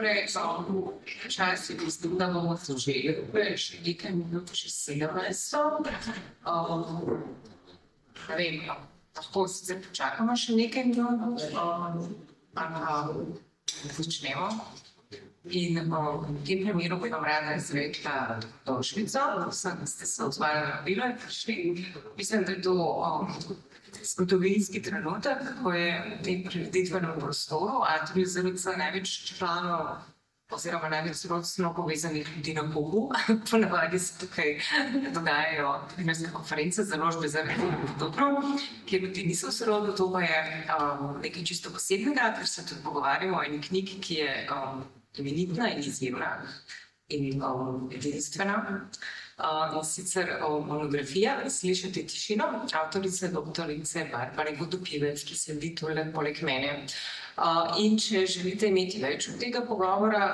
Torej, čas je bil, da bomo začeli, še nekaj minut, čez 17. Ne vem, lahko sicer počakamo še nekaj minut, začnemo. In v tem primeru bi vam rada izrekla dobrodošlico, vsem, ki ste se odzvali na vabilo in prišli. Mislim, da je to zgodovinski trenutek, ko je v tem prireditvenem prostoru Atrij ZRC največ članov oziroma največ rodno povezanih ljudi na Bogu. Ponavadi se tukaj dogajajo primerske konference, založbe za dobro, kjer ljudi niso v sorodju, to pa je nekaj čisto posebnega, ker se tudi pogovarjamo o eni knjigi, ki je imenitna in izjemna in edinstvena. In sicer monografija Slišati tišino, avtorice doktorice Barbare Vodopivec, ki sedi tole poleg mene. In če želite imeti več od tega pogovora,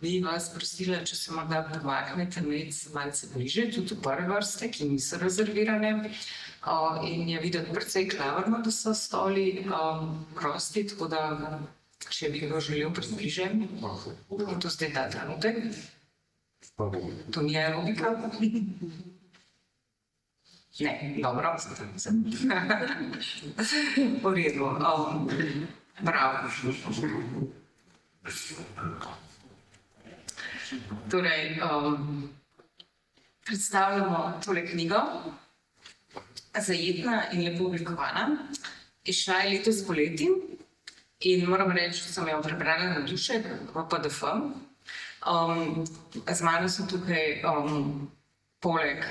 bi vas prosila, če se morda pomaknete malce bliže, tudi v prve vrste, ki niso rezervirane. In je videti precej klavrno, da so stoli prosti, tako da če bi ga želel približen, in to zdaj ta trenutek. To ni aerobika? Ne, dobro. V redu. Bravo. Torej, predstavljamo tole knjigo, zajetna in lepo oblikovana. Izšla je letos poleti in moram reči, da sem jo prebrala na duše v PDF. Z mano so tukaj poleg,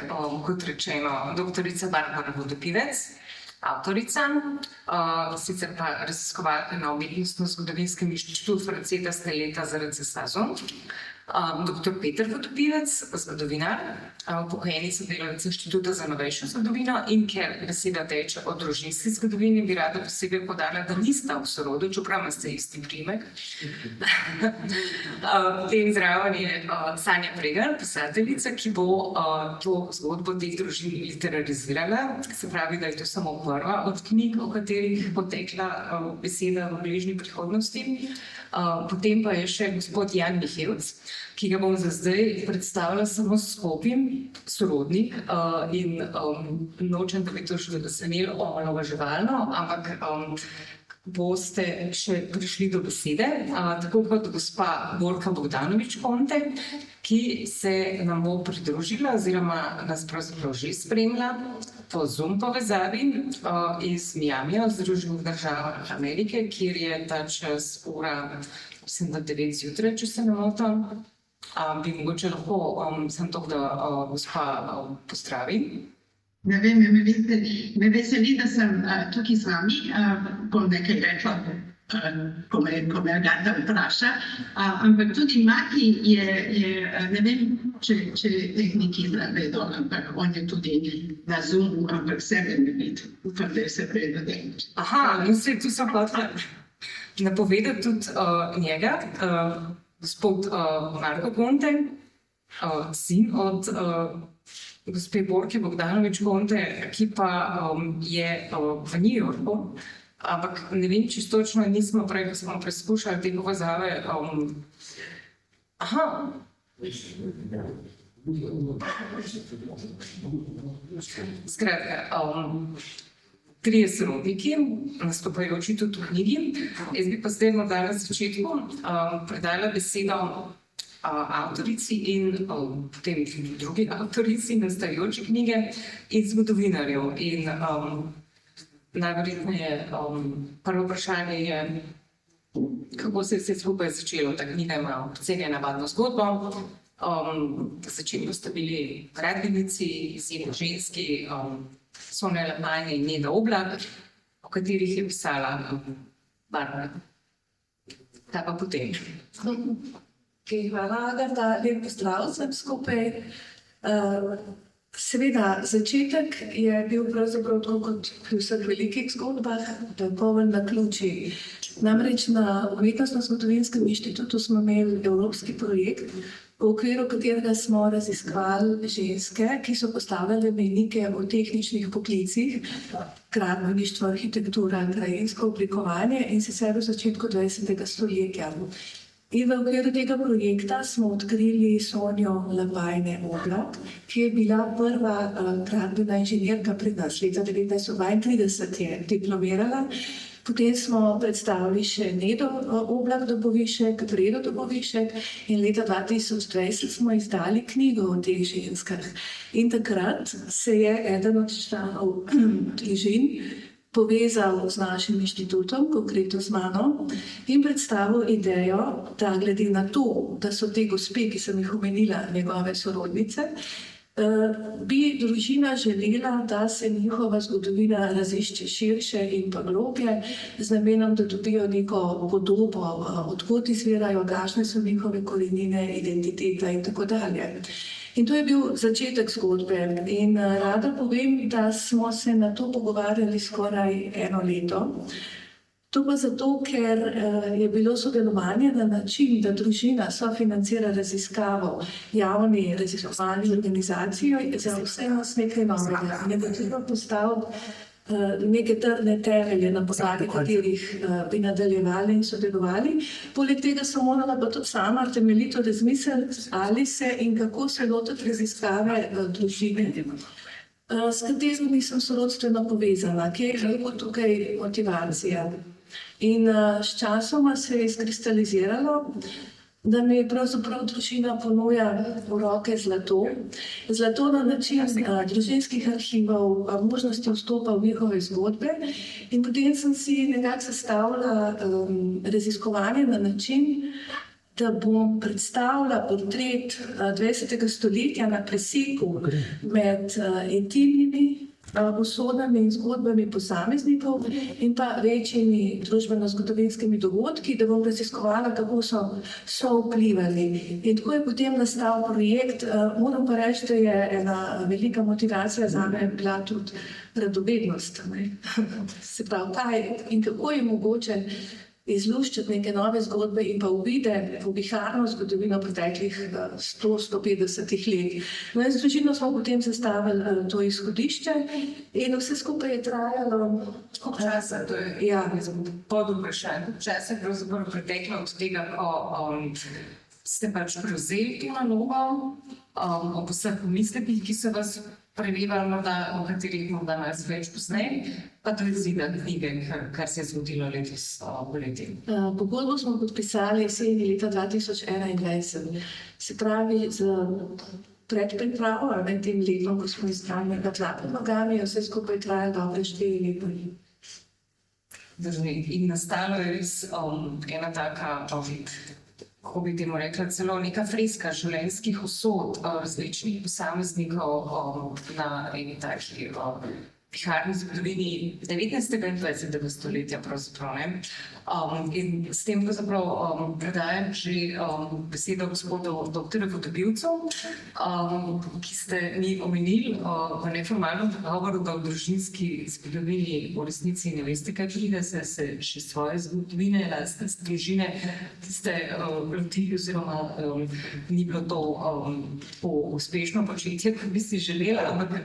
kot rečeno, doktorica Barbara Vodopivec, avtorica, sicer pa raziskovalka na Umetnostno-zgodovinskem inštitutu Franceta Steleta ZRC SAZU, dr. Peter Vodopivec, zgodovinar, upokojeni sodelavec Inštituta za novejšo zgodovino, in ker beseda teče o družinski zgodovini, bi rada posebej poudarila, da nista v sorodu, čeprav imate isti priimek. Potem zraven je Sanja Pregelj, pisateljica, ki bo to zgodbo teh družin literarizirala. Se pravi, da je to samo prva od knjig, o katerih bo tekla beseda v bližnji prihodnosti. Potem pa je še gospod Jan Mihevc, ki ga bom za zdaj predstavila samo s kopjem, sorodnik, in nočem, da bi to še razumelo omalovaževalno, ampak boste še prišli do besede, tako kot gospa Borka Bogdanović-Conte, ki se nam bo pridružila oziroma nas pravzaprav že spremlja po Zoom povezavi iz Miamija, Združenih držav Amerike, kjer je ta čas ura, mislim, da 9 zjutraj, če se ne motim. Bi mogoče lahko samo to, da gospa pozdravi. Ne vem, me veseli, da sem tukaj z vami, bom nekaj rekla, ko me Agata vpraša, ampak tudi Mati je, ne vem, če tehniki vedo, ampak on je tudi na Zoomu, ampak sebe ne vidi, upam, da se predvedem. Aha, no se tu sem hotela napovedati tudi njega, gospod Marko Conte, sin od gospe Borke Bogdanović-Conte, ki pa je v New Yorku, ampak ne vem čistočno, nismo prej, ko smo preskušali te povezave. Aha. Skratka, 3 sorodniki, nastopajoči tudi v knjigi. Jaz bi pa zdaj morda na začetku predala besedo avtorici in potem drugi avtorici nastajajoče knjige in zgodovinarjev. In najverjetneje prvo vprašanje je, kako se je vse skupaj začelo. Ta knjiga ima precej navadno zgodbo. Začeli boste bili gradbenici, izjemni ženski, Sonja Lapanje in Neda Oblak, o katerih je pisala Barbara. Kaj pa potem? Hvala, Agata, lep pozdrav vsem skupaj. Seveda, začetek je bil pravzaprav tako kot pri vseh velikih zgodbah, da je poln naključij. Namreč na Umetnostno-zgodovinskem inštitutu smo imeli evropski projekt, v okviru katerega smo raziskovali ženske, ki so postavljale mejnike v tehničnih poklicih, gradbeništvo, arhitektura, krajinsko oblikovanje, in sicer v začetku 20. stoletja. In v okviru tega projekta smo odkrili Sonjo Lapajne Oblak, ki je bila prva gradbena inženirka pri nas. Leta 1932 je diplomirala. Potem smo predstavili še Nedo Oblak Dobovišek, Fredo Dobovišek in leta 2020 smo izdali knjigo o teh ženskah. In takrat se je eden od članov družin povezal z našim inštitutom, konkretno z mano, in predstavil idejo, da glede na to, da so te gospe, ki sem jih omenila, njegove sorodnice, bi družina želela, da se njihova zgodovina razišče širše in pa globje, z namenom, da dobijo neko podobo, odkot izvirajo, kakšne so njihove korenine, identiteta in tako dalje. In to je bil začetek zgodbe. In rada povem, da smo se na to pogovarjali skoraj 1 leto. To pa zato, ker je bilo sodelovanje na način, da družina sofinancira raziskavo javni raziskovalni organizaciji, za vse nas nekaj novega. Ne bo treba postaviti neke trdne temelje, na podlagi katerih bi nadaljevali in sodelovali. Poleg tega sem morala pa tudi sama temeljito razmisliti, ali se in kako se lotiti raziskave družine, s katerimi sem sorodstveno povezana, kje je lahko tukaj motivacija. In s časoma se je izkristaliziralo, da mi pravzaprav družina ponuja v roke zlato. Zlato na način družinskih arhivov, možnosti vstopa v njihove zgodbe. In potem sem si nekako sestavila raziskovanje na način, da bom predstavila portret 20. stoletja na preseku med intimnimi usodami in zgodbami posameznikov in pa večjimi družbeno-zgodovinskimi dogodki, da bom raziskovala, kako so vplivali. In tako je potem nastal projekt. Moram pa reči, da je ena velika motivacija zame bila tudi radovednost. Se pravi, kaj in kako je mogoče izluščiti neke nove zgodbe in pa uvide v viharno zgodovino preteklih 100-150 let. No in z družino smo potem sestavili to izhodišče in vse skupaj je trajalo časa, to je pod vprašanjem. Čas je pravzaprav preteklo od tega, ko ste pač prevzeli to nalogo, ob vseh pomislekih, ki so vas prelivali, morda, o katerih morda nas več pozneje, pa do izida knjige, kar se je zgodilo letos poleti. Pogodbo smo podpisali jeseni leta 2021. Se pravi, z predpripravo, tem letom, ko smo iskali nekaj tla pod nogami, je vse skupaj trajalo dobre 4 leta. In nastalo je res ena taka, kako bi temu rekla, celo neka freska življenjskih usod različnih posameznikov na eni takšni viharni zgodovini 19. in 20. stoletja pravzaprav, ne. In s tem pravzaprav predajam že besedo gospodu doktorju Vodopivcu, ki ste mi omenili v neformalnem pogovoru, da v družinski zgodovini v resnici ne veste, kaj pride, se še svoje zgodovine, lastne družine, ki ste lotili oziroma ni bilo to uspešno početje, kot bi si želela, ampak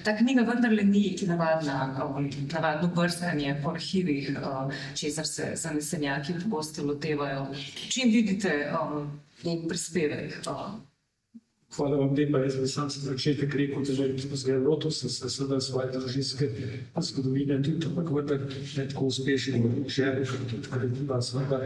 ta knjiga vendarle ni navadno brskanje po arhivih, česar se zanesenjaki pogosto lotevajo. Čim vidite njen prispevek? Hvala vam lepa. Jaz bi sam za začetek rekel, da že smo se lotili seveda svoje družinske zgodovine, tudi ampak vendar ne tako uspešni želje, tudi krediva seveda.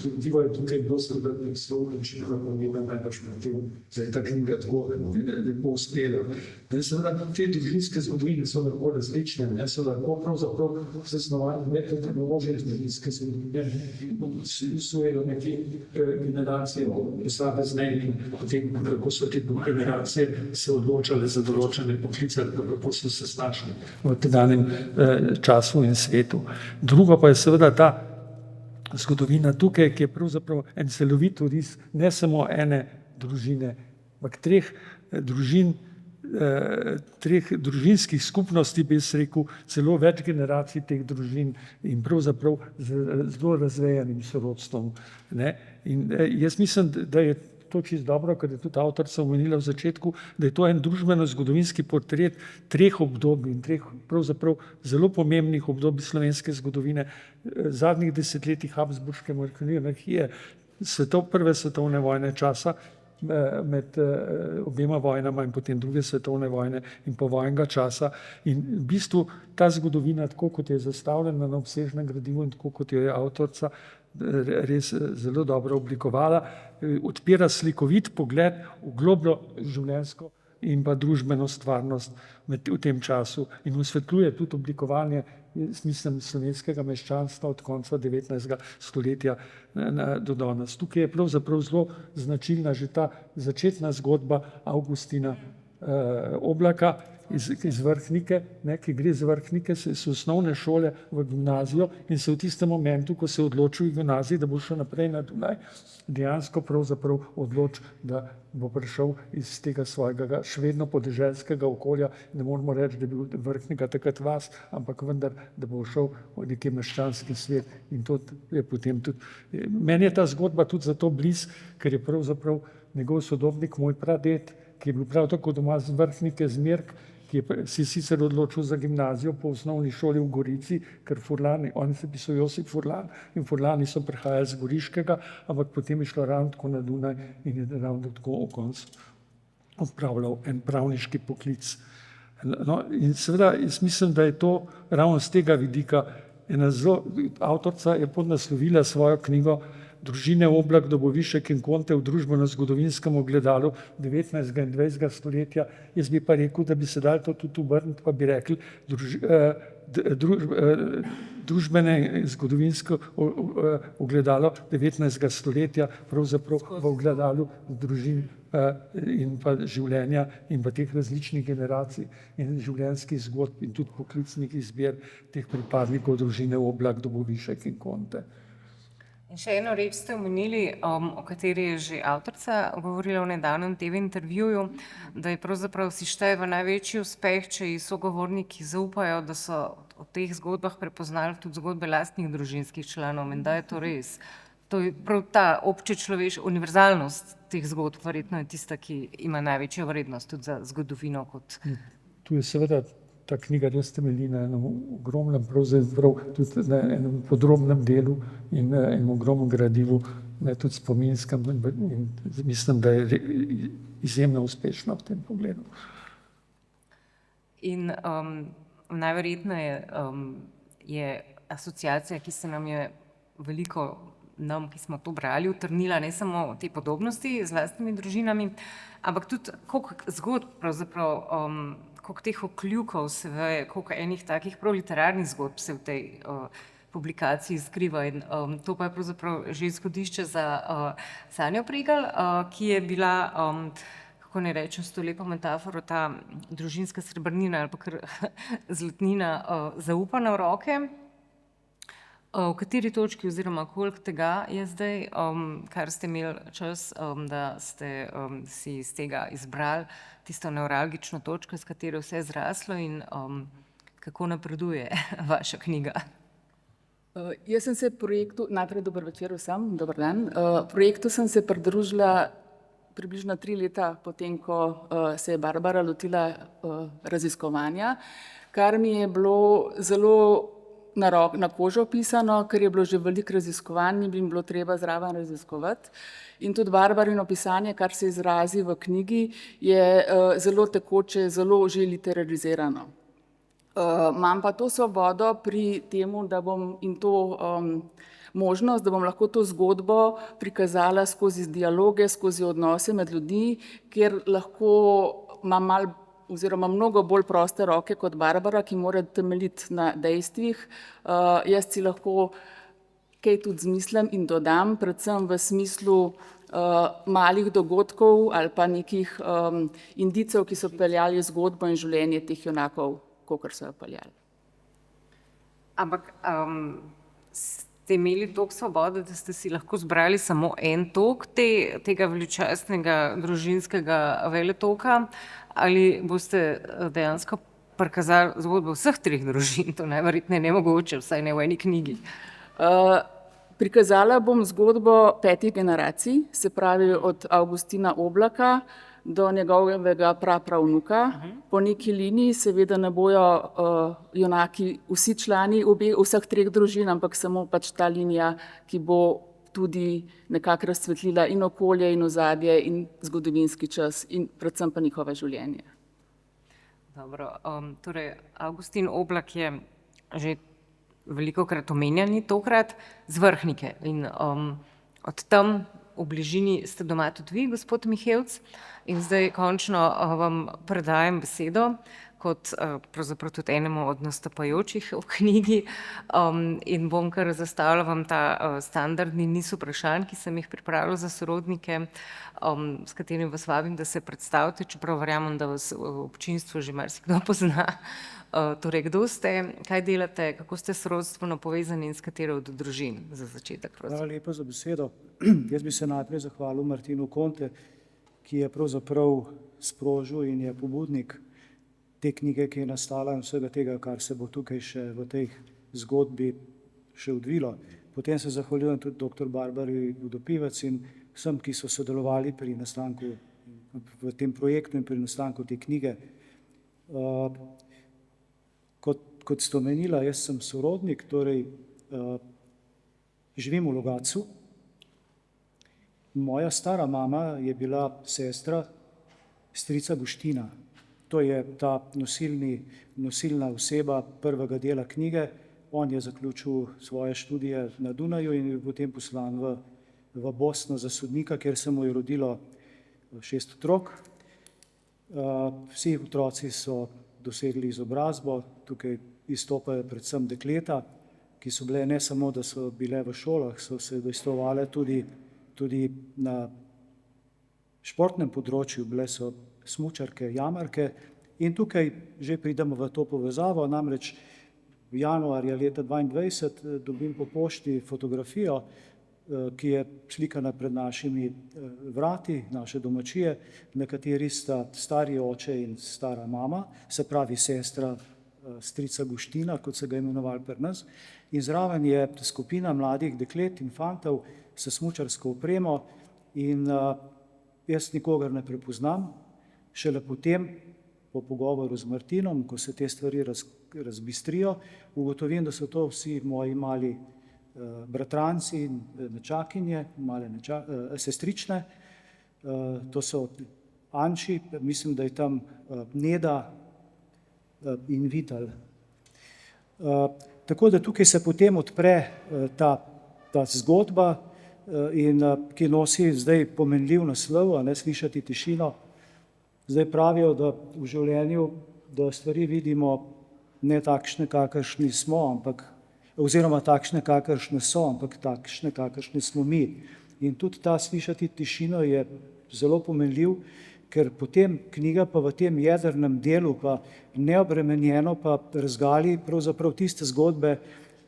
Krediva je tukaj dosti dodatnih slov in čisto pomembno najbrž na tem, da je ta knjiga tako lepo uspela. Seveda te družinske zgodovine so lahko različne, so lahko pravzaprav zasnovane metodološke družinske zgodovine, sujejo neke generacije posamezne in potem kako so te generacije se odločale za določene poklice, kako so se snašli v tedanjem času in svetu. Drugo pa je seveda ta zgodovina tukaj, ki je pravzaprav en celovit oris ne samo ene družine, ampak 3 družin, 3 družinskih skupnosti, bi jaz rekel, celo več generacij teh družin in pravzaprav z zelo razvejanim sorodstvom. In jaz mislim, da je to čisto dobro, ker je tudi avtorica omenila v začetku, da je to en družbeno-zgodovinski portret 3 obdobij in 3 pravzaprav zelo pomembnih obdobij slovenske zgodovine, zadnjih desetletij Habsburške monarhije, prve svetovne vojne časa, med obema vojnama in potem druge svetovne vojne in povojnega časa. In v bistvu ta zgodovina, tako kot je zastavljena na obsežnem gradivu in tako kot jo je avtorica res zelo dobro oblikovala, odpira slikovit pogled v globljo življenjsko in pa družbeno stvarnost v tem času in osvetljuje tudi oblikovanje, mislim, slovenskega meščanstva od konca 19. stoletja do danes. Tukaj je pravzaprav zelo značilna že ta začetna zgodba Avgustina Oblaka iz Vrhnike, ki gre z Vrhnike s osnovne šole v gimnazijo in se v tistem momentu, ko se odloči v gimnaziji, da bo šel naprej na Dunaj, dejansko pravzaprav odloči, da bo prišel iz tega svojega še vedno podeželskega okolja. Ne moramo reči, da je bil Vrhnika takrat vas, ampak vendar, da bo šel v neki meščanski svet in to je potem tudi. Meni je ta zgodba tudi zato bliz, ker je pravzaprav njegov sodobnik, moj praded, ki je bil prav tako doma z Vrhnike, z Mirk, ki je si sicer odločil za gimnazijo po osnovni šoli v Gorici, ker Furlani, on se pisal Josip Furlan in Furlani so prihajali z Goriškega, ampak potem je šlo ravno tako na Dunaj in je ravno tako v koncu opravljal en pravniški poklic. No, in seveda jaz mislim, da je to ravno z tega vidika ena zelo, avtorica je podnaslovila svojo knjigo Družine Oblak, Dobovišek in Konte v družbeno-zgodovinskem ogledalu 19. in 20. stoletja. Jaz bi pa rekel, da bi se dali to tudi obrniti, pa bi rekli družbene zgodovinsko ogledalo 19. stoletja, pravzaprav v ogledalu družin in pa življenja in pa teh različnih generacij in življenjskih zgodb in tudi poklicnih izbir teh pripadnikov družine Oblak, Dobovišek in Konte. In še eno reč ste omenili, o kateri je že avtorica govorila v nedavnem TV intervjuju, da je pravzaprav si števa največji uspeh, če ji sogovorniki zaupajo, da so v teh zgodbah prepoznali tudi zgodbe lastnih družinskih članov in da je to res. To je prav ta univerzalnost teh zgodb, verjetno je tista, ki ima največjo vrednost tudi za zgodovino kot. Tu je seveda ta knjiga res temelji na enem ogromnem, pravzaprav tudi na enem podrobnem delu in enem ogromnem gradivu, tudi spominskem in mislim, da je izjemno uspešna v tem pogledu. In najverjetneje je asociacija, ki se nam je veliko, nam, ki smo to brali, utrnila ne samo te podobnosti z lastnimi družinami, ampak tudi koliko zgodb pravzaprav, koliko teh okljukov se ve, koliko enih takih prav literarnih zgodb se v tej publikaciji skriva in to pa je pravzaprav že izhodišče za Sanjo Pregl, ki je bila, kako ne rečem s to lepo metaforo, ta družinska srebrnina ali pa kar zlatnina zaupana v roke. V kateri točki oziroma koliko tega je zdaj, kar ste imeli čas, da ste si iz tega izbrali tisto nevralgično točko, s katero vse je zraslo in kako napreduje vaša knjiga? Jaz sem se projektu, najprej dober večer vsem, dober dan. Projektu sem se pridružila približno 3 leta potem, ko se je Barbara lotila raziskovanja, kar mi je bilo zelo na kožo pisano, ker je bilo že veliko raziskovanj in bi bilo treba zraven raziskovati. In tudi Barbarino pisanje, kar se izrazi v knjigi, je zelo tekoče, zelo že literarizirano. Imam pa to svobodo pri temu, da bom in to možnost, da bom lahko to zgodbo prikazala skozi dialoge, skozi odnose med ljudmi, kjer lahko imam malo oziroma mnogo bolj proste roke kot Barbara, ki mora temeljiti na dejstvih. Jaz si lahko kaj tudi zmislim in dodam, predvsem v smislu malih dogodkov ali pa nekih indicev, ki so peljali zgodbo in življenje teh junakov, kakor so jo peljali. Ampak ste imeli toliko svobode, da ste si lahko zbrali samo en tok tega veličastnega družinskega veletoka, ali boste dejansko prikazali zgodbo vseh 3 družin? To najverjetneje nemogoče, vsaj ne v eni knjigi. Prikazala bom zgodbo 5 generacij, se pravi od Avgustina Oblaka do njegovega prapravnuka. Po neki liniji seveda ne bojo junaki vsi člani vseh 3 družin, ampak samo pač ta linija, ki bo tudi nekako razsvetlila in okolje in ozadje in zgodovinski čas in predvsem pa njihove življenje. Dobro, torej Avgustin Oblak je že velikokrat omenjeni, tokrat z Vrhnike in od tam v bližini ste doma tudi vi, gospod Mihevc, in zdaj končno vam predajam besedo kot pravzaprav tudi enemu od nastopajočih v knjigi in bom kar zastavila vam ta standardni niz vprašanj, ki sem jih pripravila za sorodnike, s katerim vas vabim, da se predstavite, čeprav verjamem, da vas občinstvo že marsikdo pozna. Torej, kdo ste, kaj delate, kako ste sorodstveno povezani in s katero od družin za začetek? Hvala lepa za besedo. Jaz bi se najprej zahvalil Martinu Conte, ki je pravzaprav sprožil in je pobudnik te knjige, ki je nastala in vsega tega, kar se bo tukaj še v tej zgodbi še odvilo. Potem se zahvaljujem tudi dr. Barbari Vodopivec in vsem, ki so sodelovali pri nastanku v tem projektu in pri nastanku te knjige. Kot ste omenila, jaz sem sorodnik, torej živim v Logatcu. Moja stara mama je bila sestra strica Guština. To je ta nosilna oseba prvega dela knjige. On je zaključil svoje študije na Dunaju in je potem poslan v Bosno za sodnika, kjer se mu je rodilo 6 otrok. Vsi otroci so dosegli izobrazbo, tukaj izstopajo predvsem dekleta, ki so bile ne samo, da so bile v šolah, so se udejstvovale tudi na športnem področju, bile so smučarke, jamarke in tukaj že pridemo v to povezavo, namreč v januarja leta 2022 dobim po pošti fotografijo, ki je slikana pred našimi vrati, naše domačije, na kateri sta stari oče in stara mama, se pravi sestra strica Guština, kot se ga imenovali pri nas, in zraven je skupina mladih deklet in fantov s smučarsko opremo in jaz nikogar ne prepoznam. Šele potem, po pogovoru z Martinom, ko se te stvari razbistrijo, ugotovim, da so to vsi moji mali bratranci in nečakinje, male sestrične. To so Anči, mislim, da je tam Neda in Vital. Tako da tukaj se potem odpre ta zgodba, ki nosi zdaj pomenljiv naslov, a ne slišati tišino. Zdaj pravijo, da v življenju, da stvari vidimo ne takšne, kakršni smo, oziroma takšne, kakršne so, ampak takšne, kakršne smo mi. In tudi ta slišati tišino je zelo pomenljiv, ker potem knjiga pa v tem jedrnem delu pa neobremenjeno pa razgali pravzaprav tiste zgodbe,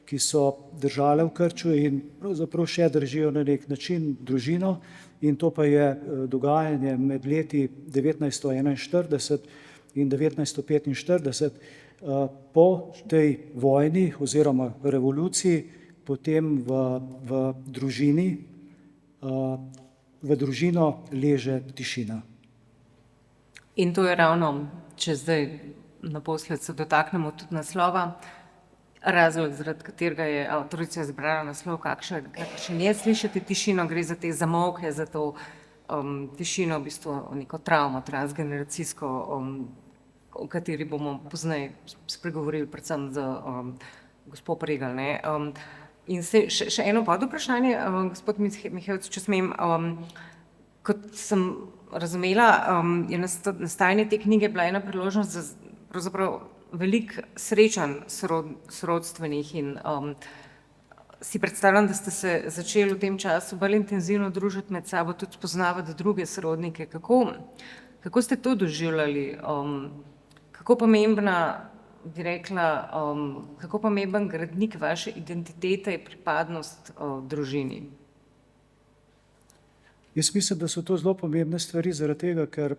ki so držale v krču in pravzaprav še držijo na nek način družino, in to pa je dogajanje med leti 1941 in 1945, po tej vojni oziroma revoluciji, potem v družino leže tišina. In to je ravno, če zdaj naposled se dotaknemo tudi naslova, razlog, zaradi katerega je avtorica izbrala naslov, kakšen je slišati tišino, gre za te zamolke, za to tišino, v bistvu neko travmo transgeneracijsko, o kateri bomo pozneje spregovorili predvsem z gospod Pregelj. In še eno podvprašanje, gospod Mihevc, če smem, kot sem razumela, je nastajanje te knjige bila ena priložnost za pravzaprav veliko srečanj sorodstvenih in si predstavljam, da ste se začeli v tem času bolj intenzivno družiti med sabo, tudi spoznavati druge sorodnike. Kako ste to doživljali? Kako pomembna, bi rekla, kako pomemben gradnik vaše identitete je pripadnost družini? Jaz mislim, da so to zelo pomembne stvari zaradi tega, ker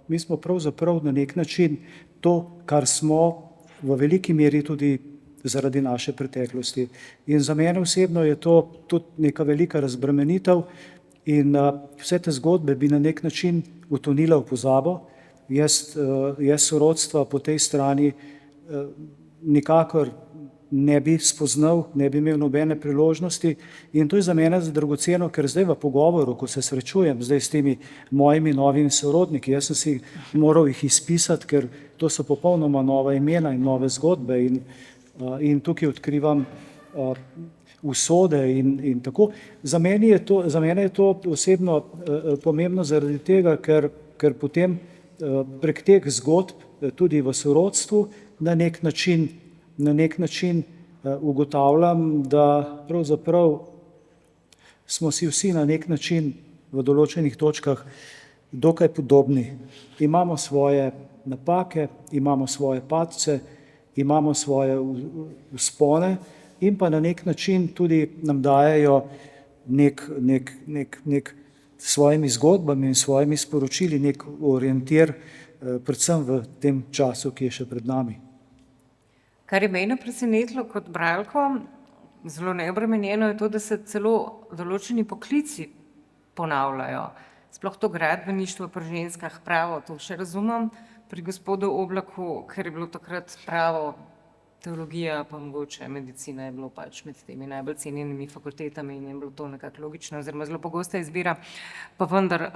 mi smo pravzaprav na nek način to, kar smo v veliki meri tudi zaradi naše preteklosti. In za mene osebno je to tudi neka velika razbremenitev in vse te zgodbe bi na nek način utonile v pozabo. Jaz sorodstva po tej strani nikakor ne bi spoznal, ne bi imel nobene priložnosti in to je za mene dragoceno, ker zdaj v pogovoru, ko se srečujem zdaj s temi mojimi novimi sorodniki, jaz sem si moral jih izpisati, ker to so popolnoma nova imena in nove zgodbe in tukaj odkrivam usode in tako. Za mene je to osebno pomembno zaradi tega, ker potem prek teh zgodb tudi v sorodstvu na nek način ugotavljam, da pravzaprav smo si vsi na nek način v določenih točkah dokaj podobni. Imamo svoje napake, imamo svoje padce, imamo svoje vzpone in pa na nek način tudi nam dajejo nek svojimi zgodbami in svojimi sporočili nek orientir, predvsem v tem času, ki je še pred nami. Kar je mene presenetilo kot bralko, zelo neobremenjeno, je to, da se celo določeni poklici ponavljajo. Sploh to gradbeništvo pri ženskah, pravo, to še razumem, pri gospodu Oblaku, ker je bilo takrat pravo, teologija, pa mogoče medicina je bilo pač med temi najbolj cenjenimi fakultetami in je bilo to nekako logično, oziroma zelo pogosta izbira. Pa vendar,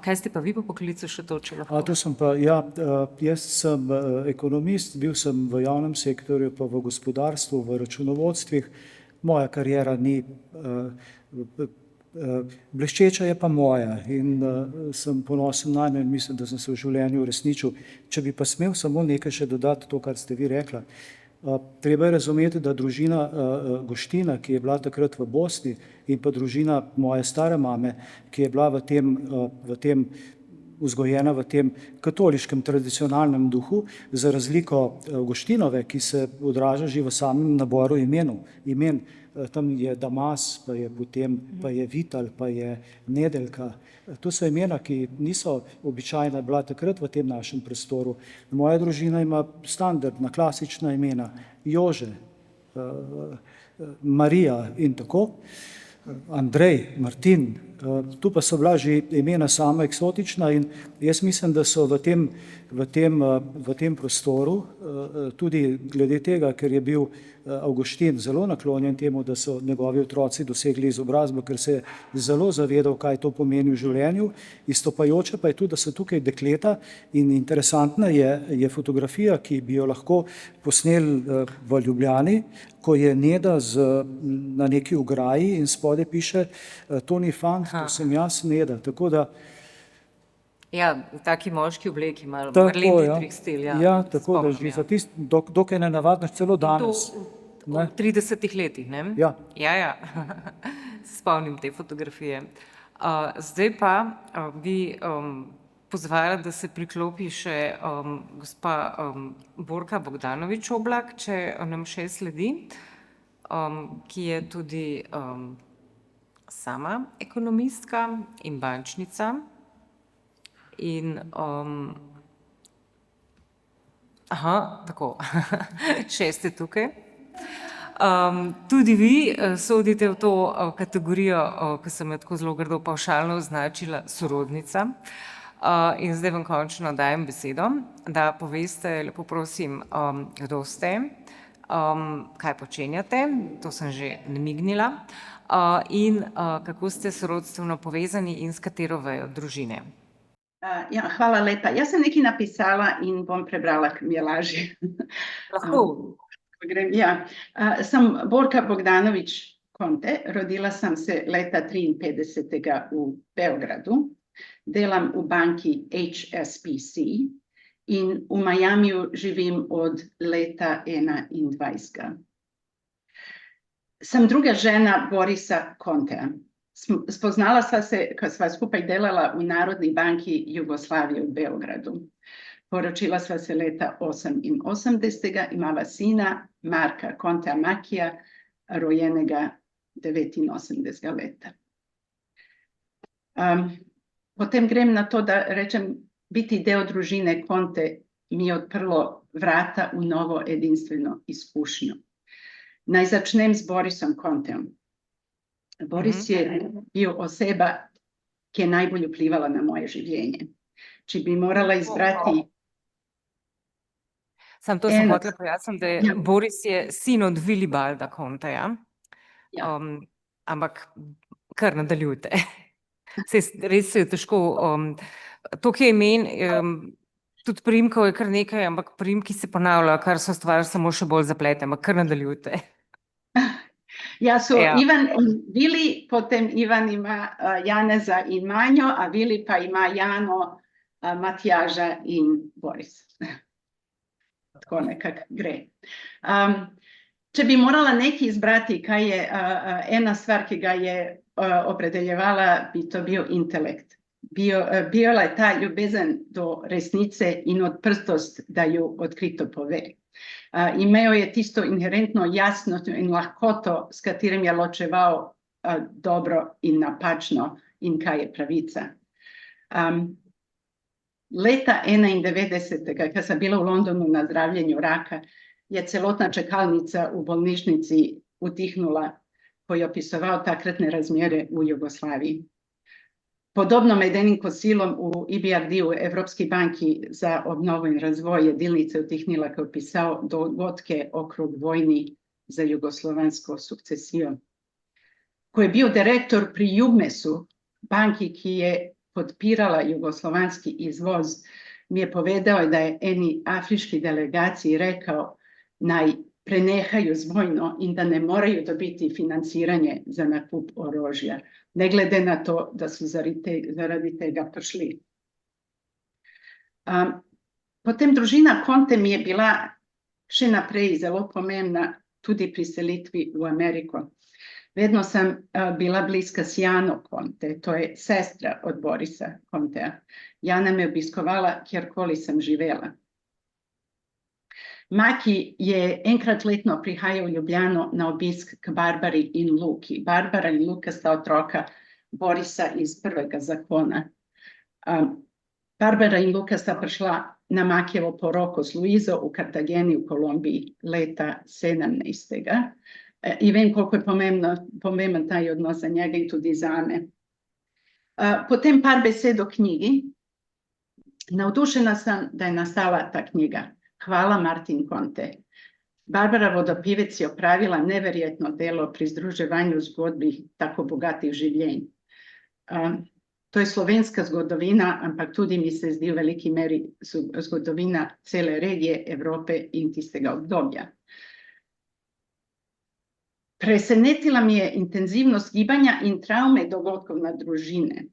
kaj ste pa vi po poklicu še to, če lahko? To sem pa, ja, jaz sem ekonomist, bil sem v javnem sektorju, pa v gospodarstvu, v računovodstvih. Moja kariera ni bleščeča, je pa moja in sem ponosen nanjo in mislim, da sem se v življenju uresničil. Če bi pa smel samo nekaj še dodati to, kar ste vi rekla. Treba je razumeti, da družina Goština, ki je bila takrat v Bosni, in pa družina moje stare mame, ki je bila vzgojena v tem katoliškem tradicionalnem duhu, za razliko Goštinove, ki se odraža že v samem naboru imen. Tam je Damas, pa je Vital, pa je Nedeljka. To so imena, ki niso običajna bila takrat v tem našem prostoru. Moja družina ima standardna, klasična imena. Jože, Marija in tako. Andrej, Martin. Tu pa so bila že imena sama eksotična in jaz mislim, da so v tem prostoru tudi glede tega, ker je bil Avguštin zelo naklonjen temu, da so njegovi otroci dosegli izobrazbo, ker se je zelo zavedal, kaj to pomeni v življenju. Izstopajoče pa je tudi, da so tukaj dekleta in interesantna je fotografija, ki bi jo lahko posneli v Ljubljani, ko je Neda na neki ograji in spodaj piše Toni Fant, to sem jaz, Neda. Tako da ja, v taki moški obleki, malo tako, Marlene Dietrich stil, ja. Ja, tako da že za tisti, dokaj nenavadno, celo danes. V 30 letih, ne? Ja. Ja. Spomnim te fotografije. Zdaj pa bi pozvala, da se priklopi še gospa Borka Bogdanović Oblak, če nam še sledi, ki je tudi sama ekonomistka in bančnica. In tako, še ste tukaj. Tudi vi sodite v to kategorijo, ki sem jo tako zelo grdo pavšalno označila, sorodnica. In zdaj vam končno dajem besedo, da poveste, lepo prosim, kdo ste, kaj počenjate, to sem že namignila, in kako ste sorodstveno povezani in s katero vejo družine. Ja, hvala lepa. Jaz sem nekaj napisala in bom prebrala, ker mi je lažje. Lahko. Ja. Sem Borka Bogdanović Conte, rodila sem se leta 1953 v Beogradu, delam v banki HSBC in v Miamiju živim od leta 2021. Sem druga žena Borisa Contea. Spoznala sva se, ko sva skupaj delala v Narodni banki Jugoslavije v Beogradu. Poročila sva se leta 1988, imala sina Marka Contea Makija, rojenega 89. leta. Potem grem na to, da rečem, biti del družine Conte mi je odprlo vrata v novo edinstveno izkušnjo. Naj začnem z Borisom Conteom. Boris je bil oseba, ki je najbolj vplivala na moje življenje. Če bi morala izbrati Sam to sem Eno. hotela pojasniti, da je Ja. Boris je sin od Vilibalda Conteja. Ja. Ampak kar nadaljujte. Res se je težko. Tukaj imen, tudi priimkov je kar nekaj, ampak priimki se ponavljajo, kar so stvar samo še bolj zaplete, ampak kar nadaljujte. Ja, so Ja. Ivan in Vili, potem Ivan ima Janeza in Manjo, a Vili pa ima Jano, Matjaža in Boris. Tako nekako gre. Če bi morala nekaj izbrati, kaj je ena stvar, ki ga je opredeljevala, bi to bil intelekt. Bila je ta ljubezen do resnice in odprtost, da jo odkrito pove. Imel je tisto inherentno jasnost in lahkoto, s katerim je ločeval dobro in napačno in kaj je pravica. Leta 91, ko sem bila v Londonu na zdravljenju raka, je celotna čakalnica v bolnišnici utihnula, ko je opisoval takratne razmere v Jugoslaviji. Podobno med enim kosilom v EBRD, v Evropski banki za obnovo in razvoj, je delnice utihnila, ko je opisal dogodke okrog vojni za jugoslovansko sukcesijo. Ko je bil direktor pri Jugmesu, banki, ki je podpirala jugoslovanski izvoz, mi je povedal, da je eni afriški delegaciji rekel, naj prenehajo z vojno in da ne morejo dobiti financiranje za nakup orožja, ne glede na to, da so zaradi tega prišli. Potem družina Conte mi je bila še naprej zelo pomembna tudi pri selitvi v Ameriko. Vedno sem bila bliska s Jano Conte, to je sestra od Borisa Conteja. Jana me obiskovala, kjerkoli sem živela. Maki je enkrat letno prihajal v Ljubljano na obisk k Barbari in Luki. Barbara in Luka sta otroka Borisa iz prvega zakona. Barbara in Luka sta prišla na Makijevo poroko z Luizo v Kartageni v Kolumbiji leta 17. In vem, koliko je pomemben taj odnos za njega in tudi zame. Potem par besed o knjigi. Navdušena sem, da je nastala ta knjiga. Hvala Martin Conte. Barbara Vodopivec je opravila neverjetno delo pri združevanju zgodbi tako bogatih življenj. To je slovenska zgodovina, ampak tudi mi se zdi v veliki meri zgodovina cele regije Evrope in tistega obdobja. Presenetila mi je intenzivnost gibanja in travme dogodkov na družine.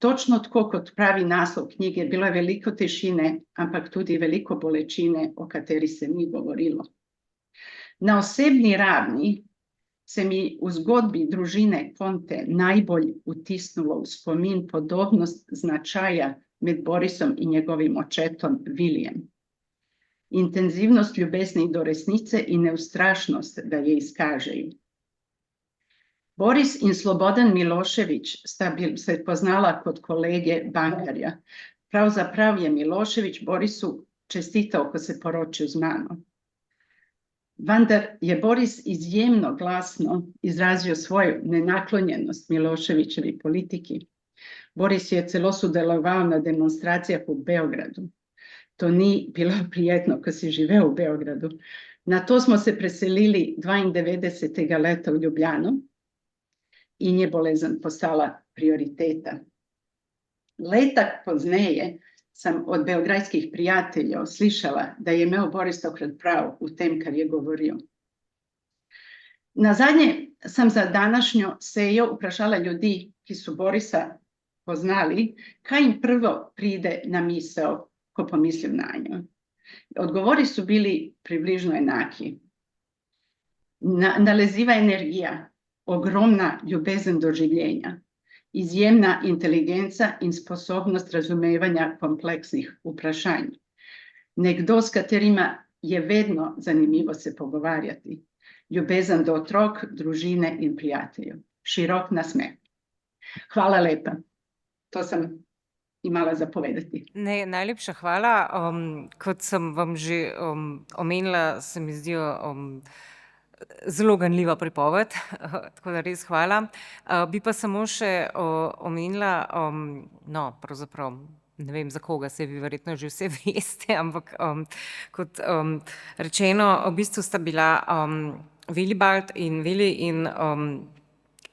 Točno tako, kot pravi naslov knjige, bilo je veliko tišine, ampak tudi veliko bolečine, o kateri se ni govorilo. Na osebni ravni se mi v zgodbi družine Conte najbolj vtisnulo v spomin podobnost značaja med Borisom in njegovim očetom Vilijem. Intenzivnost ljubezni do resnice in neustrašnost, da je izkažejo. Boris in Slobodan Milošević sta se poznala kot kolege bankarja. Pravzaprav je Milošević Borisu čestital, ko se poročil z mano. Vendar je Boris izjemno glasno izrazil svojo nenaklonjenost Miloševićevi politiki. Boris je celo sodeloval na demonstracijah v Beogradu. To ni bilo prijetno, ko si živel v Beogradu. Nato smo se preselili 92. leta v Ljubljano in je bolezen postala prioriteta. Leta pozneje sem od beograjskih prijateljev slišala, da je imel Boris tokrat prav v tem, kar je govoril. Nazadnje sem za današnjo sejo vprašala ljudi, ki so Borisa poznali, kaj jim prvo pride na misel, ko pomislim na njo. Odgovori so bili približno enaki. Naleziva energija, ogromna ljubezen do življenja, izjemna inteligenca in sposobnost razumevanja kompleksnih vprašanj. Nekdo, s katerima je vedno zanimivo se pogovarjati. Ljubezen do otrok, družine in prijateljev. Širok nasmeh. Hvala lepa. To sem imala za povedati. Najlepša hvala. Kot sem vam že omenila, se mi zdijo zelo ganljiva pripoved, tako da res hvala. Bi pa samo še omenila, pravzaprav ne vem za koga, se vi verjetno že vse veste, ampak kot rečeno, v bistvu sta bila Vili in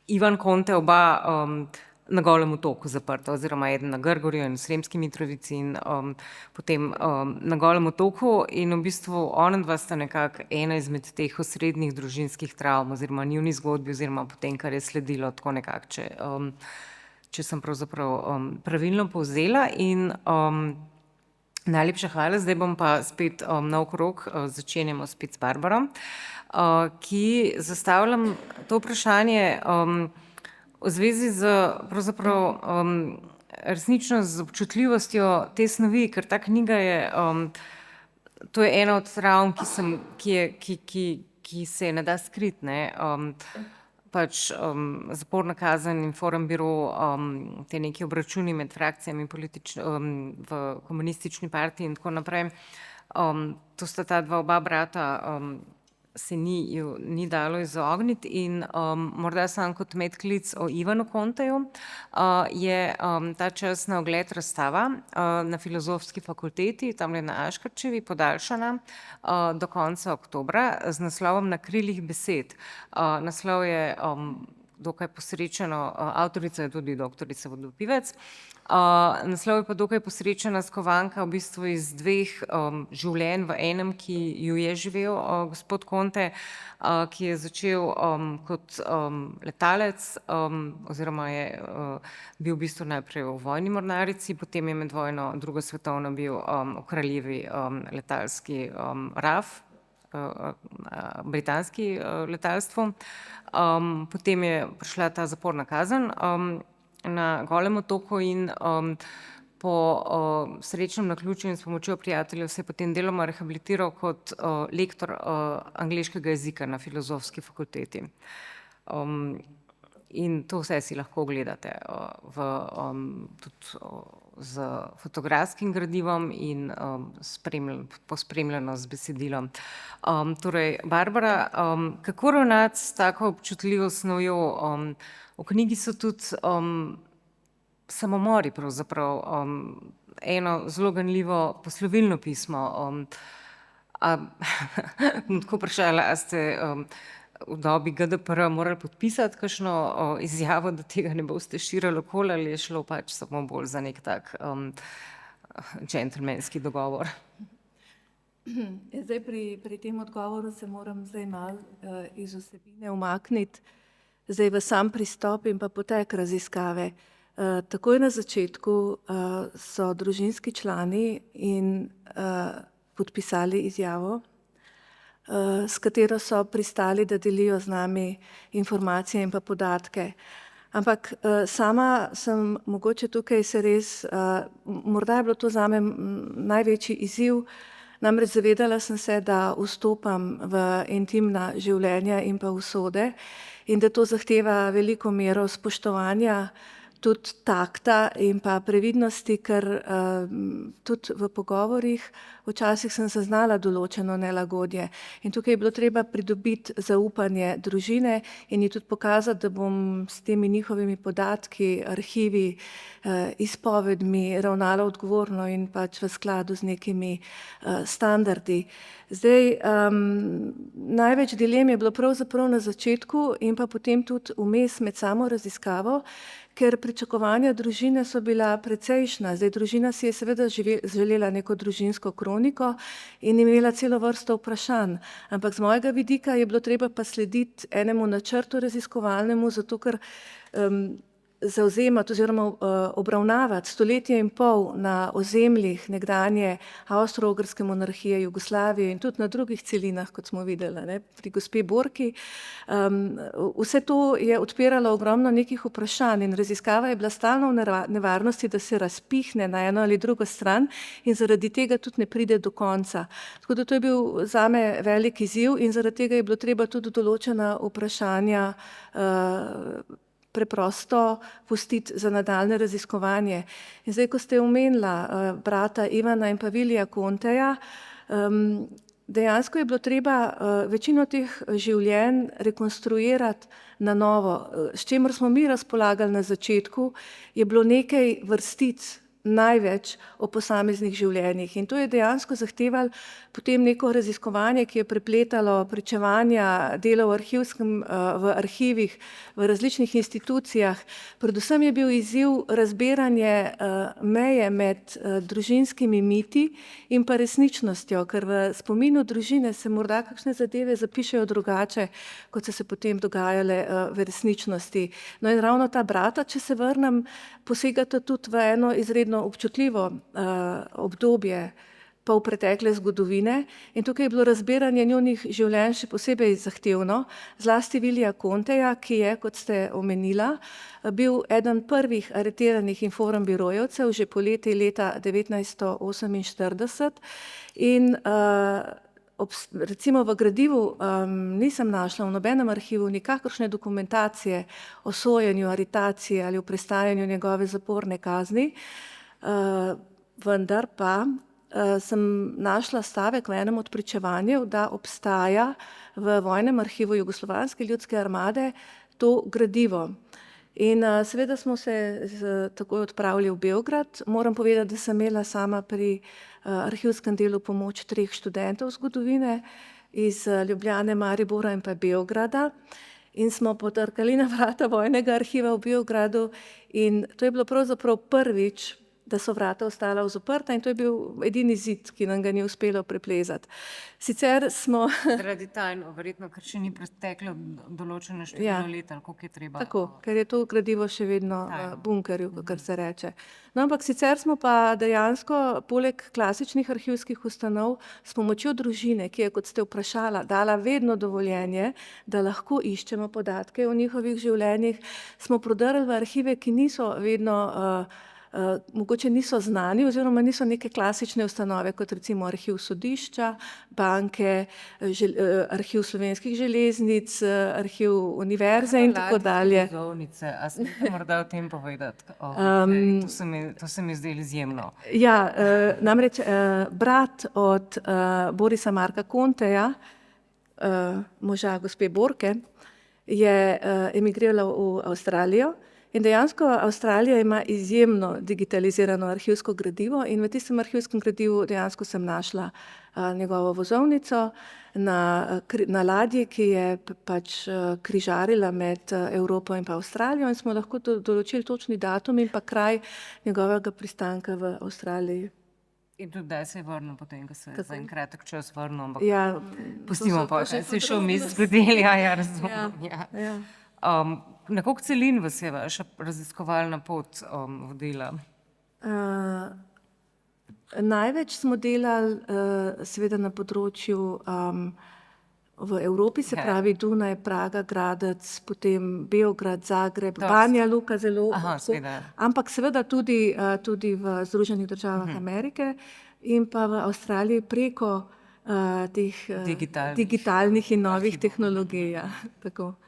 Ivan Konte oba na Golem otoku zaprta, oziroma eden na Grgorju in v Sremski Mitrovici in potem na Golem otoku in v bistvu onadva sta nekako ena izmed teh osrednjih družinskih travm oziroma njuni zgodbi oziroma potem, kar je sledilo tako nekako, če sem pravzaprav pravilno povzela in najlepša hvala, zdaj bom pa spet naokrog, začenjamo spet s Barbaro, ki zastavljam to vprašanje v zvezi z pravzaprav resnično z občutljivostjo te snovi, ker ta knjiga je, to je ena od travm, ki se ne da skriti, ne, pač zaporna kazen in forum biro, te neki obračuni med frakcijami v komunistični partiji in tako naprej. To sta ta dva oba brata, se ni dalo izogniti in morda sam kot medklic o Ivanu Konteju je ta čas na ogled razstava na Filozofski fakulteti, tamle na Aškerčevi, podaljšana do konca oktobra z naslovom Na krilih besed. Naslov je dokaj posrečeno, avtorica je tudi doktorica Vodopivec. Naslov je pa dokaj posrečena skovanka v bistvu iz dveh življenj v enem, ki ju je živel gospod Konte, ki je začel kot letalec oziroma je bil v bistvu najprej v vojni mornarici, potem je med vojno drugo svetovno bil v kraljevi letalski RAF, britanski letalstvu. Potem je prišla ta zaporna kazen na Golem otoku in po srečnem naključju in s pomočjo prijateljev se je potem deloma rehabilitiral kot lektor angleškega jezika na Filozofski fakulteti. In to vse si lahko ogledate tudi z fotografskim gradivom in pospremljeno z besedilom. Torej, Barbara, kako ravnati s tako občutljivo snovjo? V knjigi so tudi samomori pravzaprav, eno zelo ganljivo poslovilno pismo. Tako vprašala, a ste v dobi GDPR morali podpisati kakšno izjavo, da tega ne boste širili okoli, ali je šlo pač samo bolj za nek tak džentelmenski dogovor? Zdaj pri tem odgovoru se moram zdaj malo iz vsebine umakniti, zdaj v sam pristop in pa potek raziskave. Takoj na začetku so družinski člani in podpisali izjavo, s katero so pristali, da delijo z nami informacije in pa podatke. Ampak sama sem mogoče tukaj se res, morda je bilo to zame največji izziv, namreč zavedala sem se, da vstopam v intimna življenja in pa usode in da to zahteva veliko mero spoštovanja, tudi takta in pa previdnosti, ker tudi v pogovorih včasih sem zaznala določeno nelagodje. In tukaj je bilo treba pridobiti zaupanje družine in ji tudi pokazati, da bom s temi njihovimi podatki, arhivi, izpovedmi ravnala odgovorno in pač v skladu z nekimi standardi. Zdaj, največ dilem je bilo pravzaprav na začetku in pa potem tudi vmes med samo raziskavo, ker pričakovanja družine so bila precejšnja. Zdaj, družina si je seveda želela neko družinsko kroniko in imela celo vrsto vprašanj, ampak z mojega vidika je bilo treba pa slediti enemu načrtu raziskovalnemu, zato ker zavzemati oziroma obravnavati 1,5 stoletja na ozemljih nekdanje Avstro-Ogrske monarhije, Jugoslavije in tudi na drugih celinah, kot smo videli, ne, pri gospe Borki. Vse to je odpiralo ogromno nekih vprašanj in raziskava je bila stalno v nevarnosti, da se razpihne na eno ali drugo stran in zaradi tega tudi ne pride do konca. Tako da to je bil zame velik izziv in zaradi tega je bilo treba tudi določena vprašanja preprosto pustiti za nadaljne raziskovanje. In zdaj, ko ste omenila brata Ivana in pa Vilija Konteja, dejansko je bilo treba večino teh življenj rekonstruirati na novo. S čimer smo mi razpolagali na začetku, je bilo nekaj vrstic največ o posameznih življenjih. In to je dejansko zahtevalo potem neko raziskovanje, ki je prepletalo pričevanja, delo v arhivih, v različnih institucijah. Predvsem je bil izziv razbiranje meje med družinskimi miti in pa resničnostjo, ker v spominu družine se morda kakšne zadeve zapišejo drugače, kot so se potem dogajale v resničnosti. No in ravno ta brata, če se vrnem, posegata tudi v eno izredno občutljivo obdobje polpretekle zgodovine in tukaj je bilo razbiranje njunih življenj še posebej zahtevno, zlasti Vilija Conteja, ki je, kot ste omenila, bil eden prvih aretiranih informbirojevcev že poleti leta 1948 in recimo v gradivu nisem našla v nobenem arhivu nikakršne dokumentacije o sojenju, aretaciji ali o prestajanju njegove zaporne kazni, vendar pa sem našla stavek v enem od pričevanj, da obstaja v vojnem arhivu Jugoslovanske ljudske armade to gradivo. In seveda smo se takoj odpravili v Beograd. Moram povedati, da sem imela sama pri arhivskem delu pomoč 3 študentov zgodovine iz Ljubljane, Maribora in pa Beograda. In smo potrkali na vrata vojnega arhiva v Beogradu in to je bilo pravzaprav prvič, da so vrata ostala zaprta in to je bil edini zid, ki nam ga ni uspelo preplezati. Sicer smo... Zaradi tajno, verjetno, ker še ni preteklo določeno število let, ali koliko je treba. Tako, ker je to gradivo še vedno v bunkerju, kakor se reče. No, ampak sicer smo pa dejansko, poleg klasičnih arhivskih ustanov, s pomočjo družine, ki je, kot ste vprašala, dala vedno dovoljenje, da lahko iščemo podatke o njihovih življenjih, smo prodrli v arhive, ki niso vedno mogoče niso znani oziroma niso neke klasične ustanove, kot recimo arhiv sodišča, banke, arhiv slovenskih železnic, arhiv univerze in tako dalje. A smete morda o tem povedati? To se mi zdelo izjemno. Ja, namreč brat od Borisa Marka Conteja, moža gospe Borke, je emigriral v Avstralijo. In dejansko Avstralija ima izjemno digitalizirano arhivsko gradivo in v tistem arhivskem gradivu dejansko sem našla njegovo vozovnico na ladji, ki je pač križarila med Evropo in pa Avstralijo in smo lahko določili točni datum in pa kraj njegovega pristanka v Avstraliji. In tudi da se je vrnil potem, ko se je za en kratek čas vrnil, ampak pustimo pa, se je šel mi zgodili, ja, razumem. Na koliko celin vas je vaša raziskovalna pot vodila? Največ smo delali seveda na področju v Evropi, se pravi Dunaj, Praga, Gradec, potem Beograd, Zagreb, Banja Luka zelo, ampak seveda tudi v Združenih državah Amerike in pa v Avstraliji preko teh digitalnih in novih tehnologij. Tako.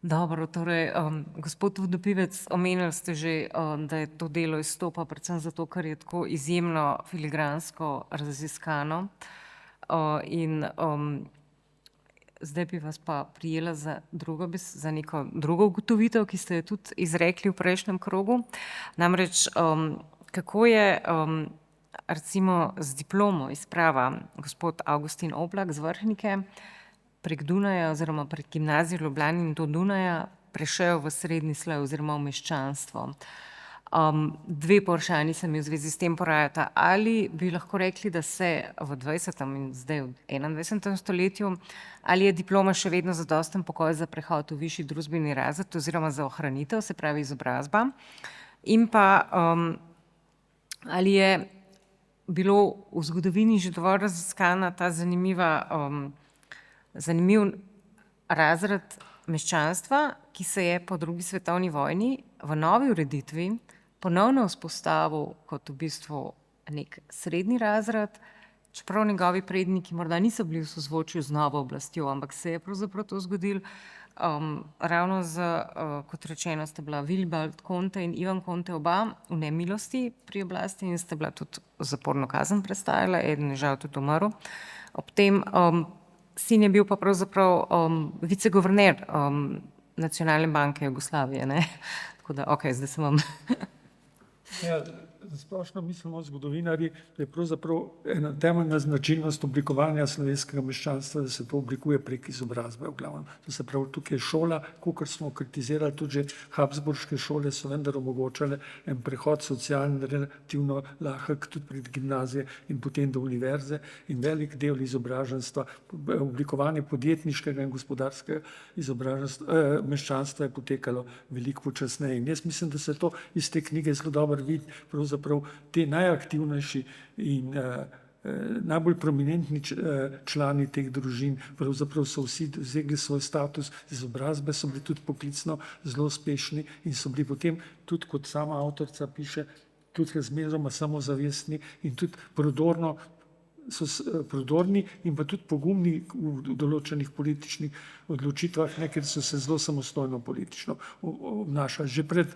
Dobro, torej, gospod Vodopivec, omenili ste že, da je to delo izstopa predvsem zato, ker je tako izjemno filigransko raziskano. In zdaj bi vas pa prijela za neko drugo ugotovitev, ki ste jo tudi izrekli v prejšnjem krogu. Namreč, kako je recimo z diplomo iz prava gospod Avgustin Oblak z Vrhnike prek Dunaja oziroma prek gimnazije v Ljubljani in do Dunaja prešel v srednji sloj oziroma v meščanstvo. 2 vprašanji se mi v zvezi s tem porajata. Ali bi lahko rekli, da se v 20. in zdaj v 21. stoletju, ali je diploma še vedno zadosten pogoj za prehod v višji družbeni razred oziroma za ohranitev, se pravi izobrazba? In pa ali je bilo v zgodovini že dovolj raziskana ta zanimiv razred meščanstva, ki se je po 2. svetovni vojni v novi ureditvi ponovno vzpostavil kot v bistvu nek srednji razred, čeprav njegovi predniki morda niso bili v sozvočju z novo oblastjo, ampak se je pravzaprav to zgodilo ravno z, kot rečeno, sta bila Willibald Conte in Ivan Conte oba v nemilosti pri oblasti in sta bila tudi zaporno kazen prestajala, eden je žal tudi umrl. Ob tem sin je bil pa pravzaprav viceguverner Nacionalne banke Jugoslavije, ne? Tako da, zdaj sem vam Ja, splošno mislimo zgodovinarji, da je pravzaprav ena temeljna značilnost oblikovanja slovenskega meščanstva, da se to oblikuje prek izobrazbe v glavnem. To se pravi, tukaj je šola, kakor smo kritizirali, tudi že habsburške šole so vendar omogočale en prehod socialni, relativno lahek tudi pred gimnazije in potem do univerze in velik del izobraženstva, oblikovanje podjetniškega in gospodarskega meščanstva je potekalo veliko počasneje. In jaz mislim, da se to iz te knjige zelo dobro vidi, pravzaprav te najaktivnejši in najbolj prominentni člani teh družin, pravzaprav so vsi vzeli svoj status izobrazbe, so bili tudi poklicno zelo uspešni in so bili potem tudi, kot sama avtorica piše, tudi razmeroma samozavestni in tudi prodorni in pa tudi pogumni v določenih političnih odločitvah, ker so se zelo samostojno politično obnašali že pred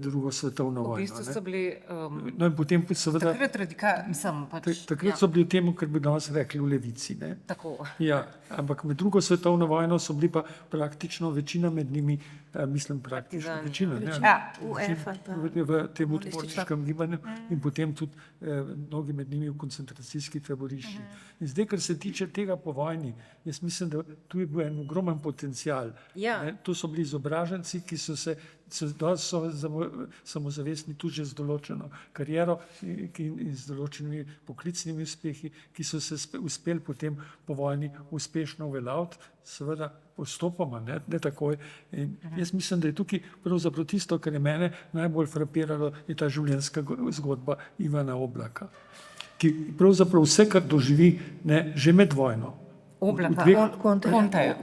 drugo svetovno V vojno. bistvu so bili No in potem seveda takrat radikalni, takrat so bili v tem, kar bi danes rekli v levici. Ne? tako. Ja, ampak med drugo svetovno vojno so bili pa praktično večina med njimi, mislim praktično Partizani. večina, ne, Ja, UEFA pa v tem odporniškem gibanju in potem tudi mnogi med njimi v koncentracijskih taboriščih. In zdaj, kar se tiče tega po vojni, jaz mislim, da tu je bil en ogromen potencial. Ja. Ne, to so bili izobraženci, ki so samozavestni tudi že z določeno kariero in z določenimi poklicnimi uspehi, ki so se uspeli potem po vojni uspešno uveljaviti, seveda postopoma, ne takoj. In jaz mislim, da je tukaj pravzaprav tisto, kar je mene najbolj frapiralo, je ta življenjska zgodba Ivana Oblaka, ki pravzaprav vse, kar doživi, ne, že med vojno. Oblaka.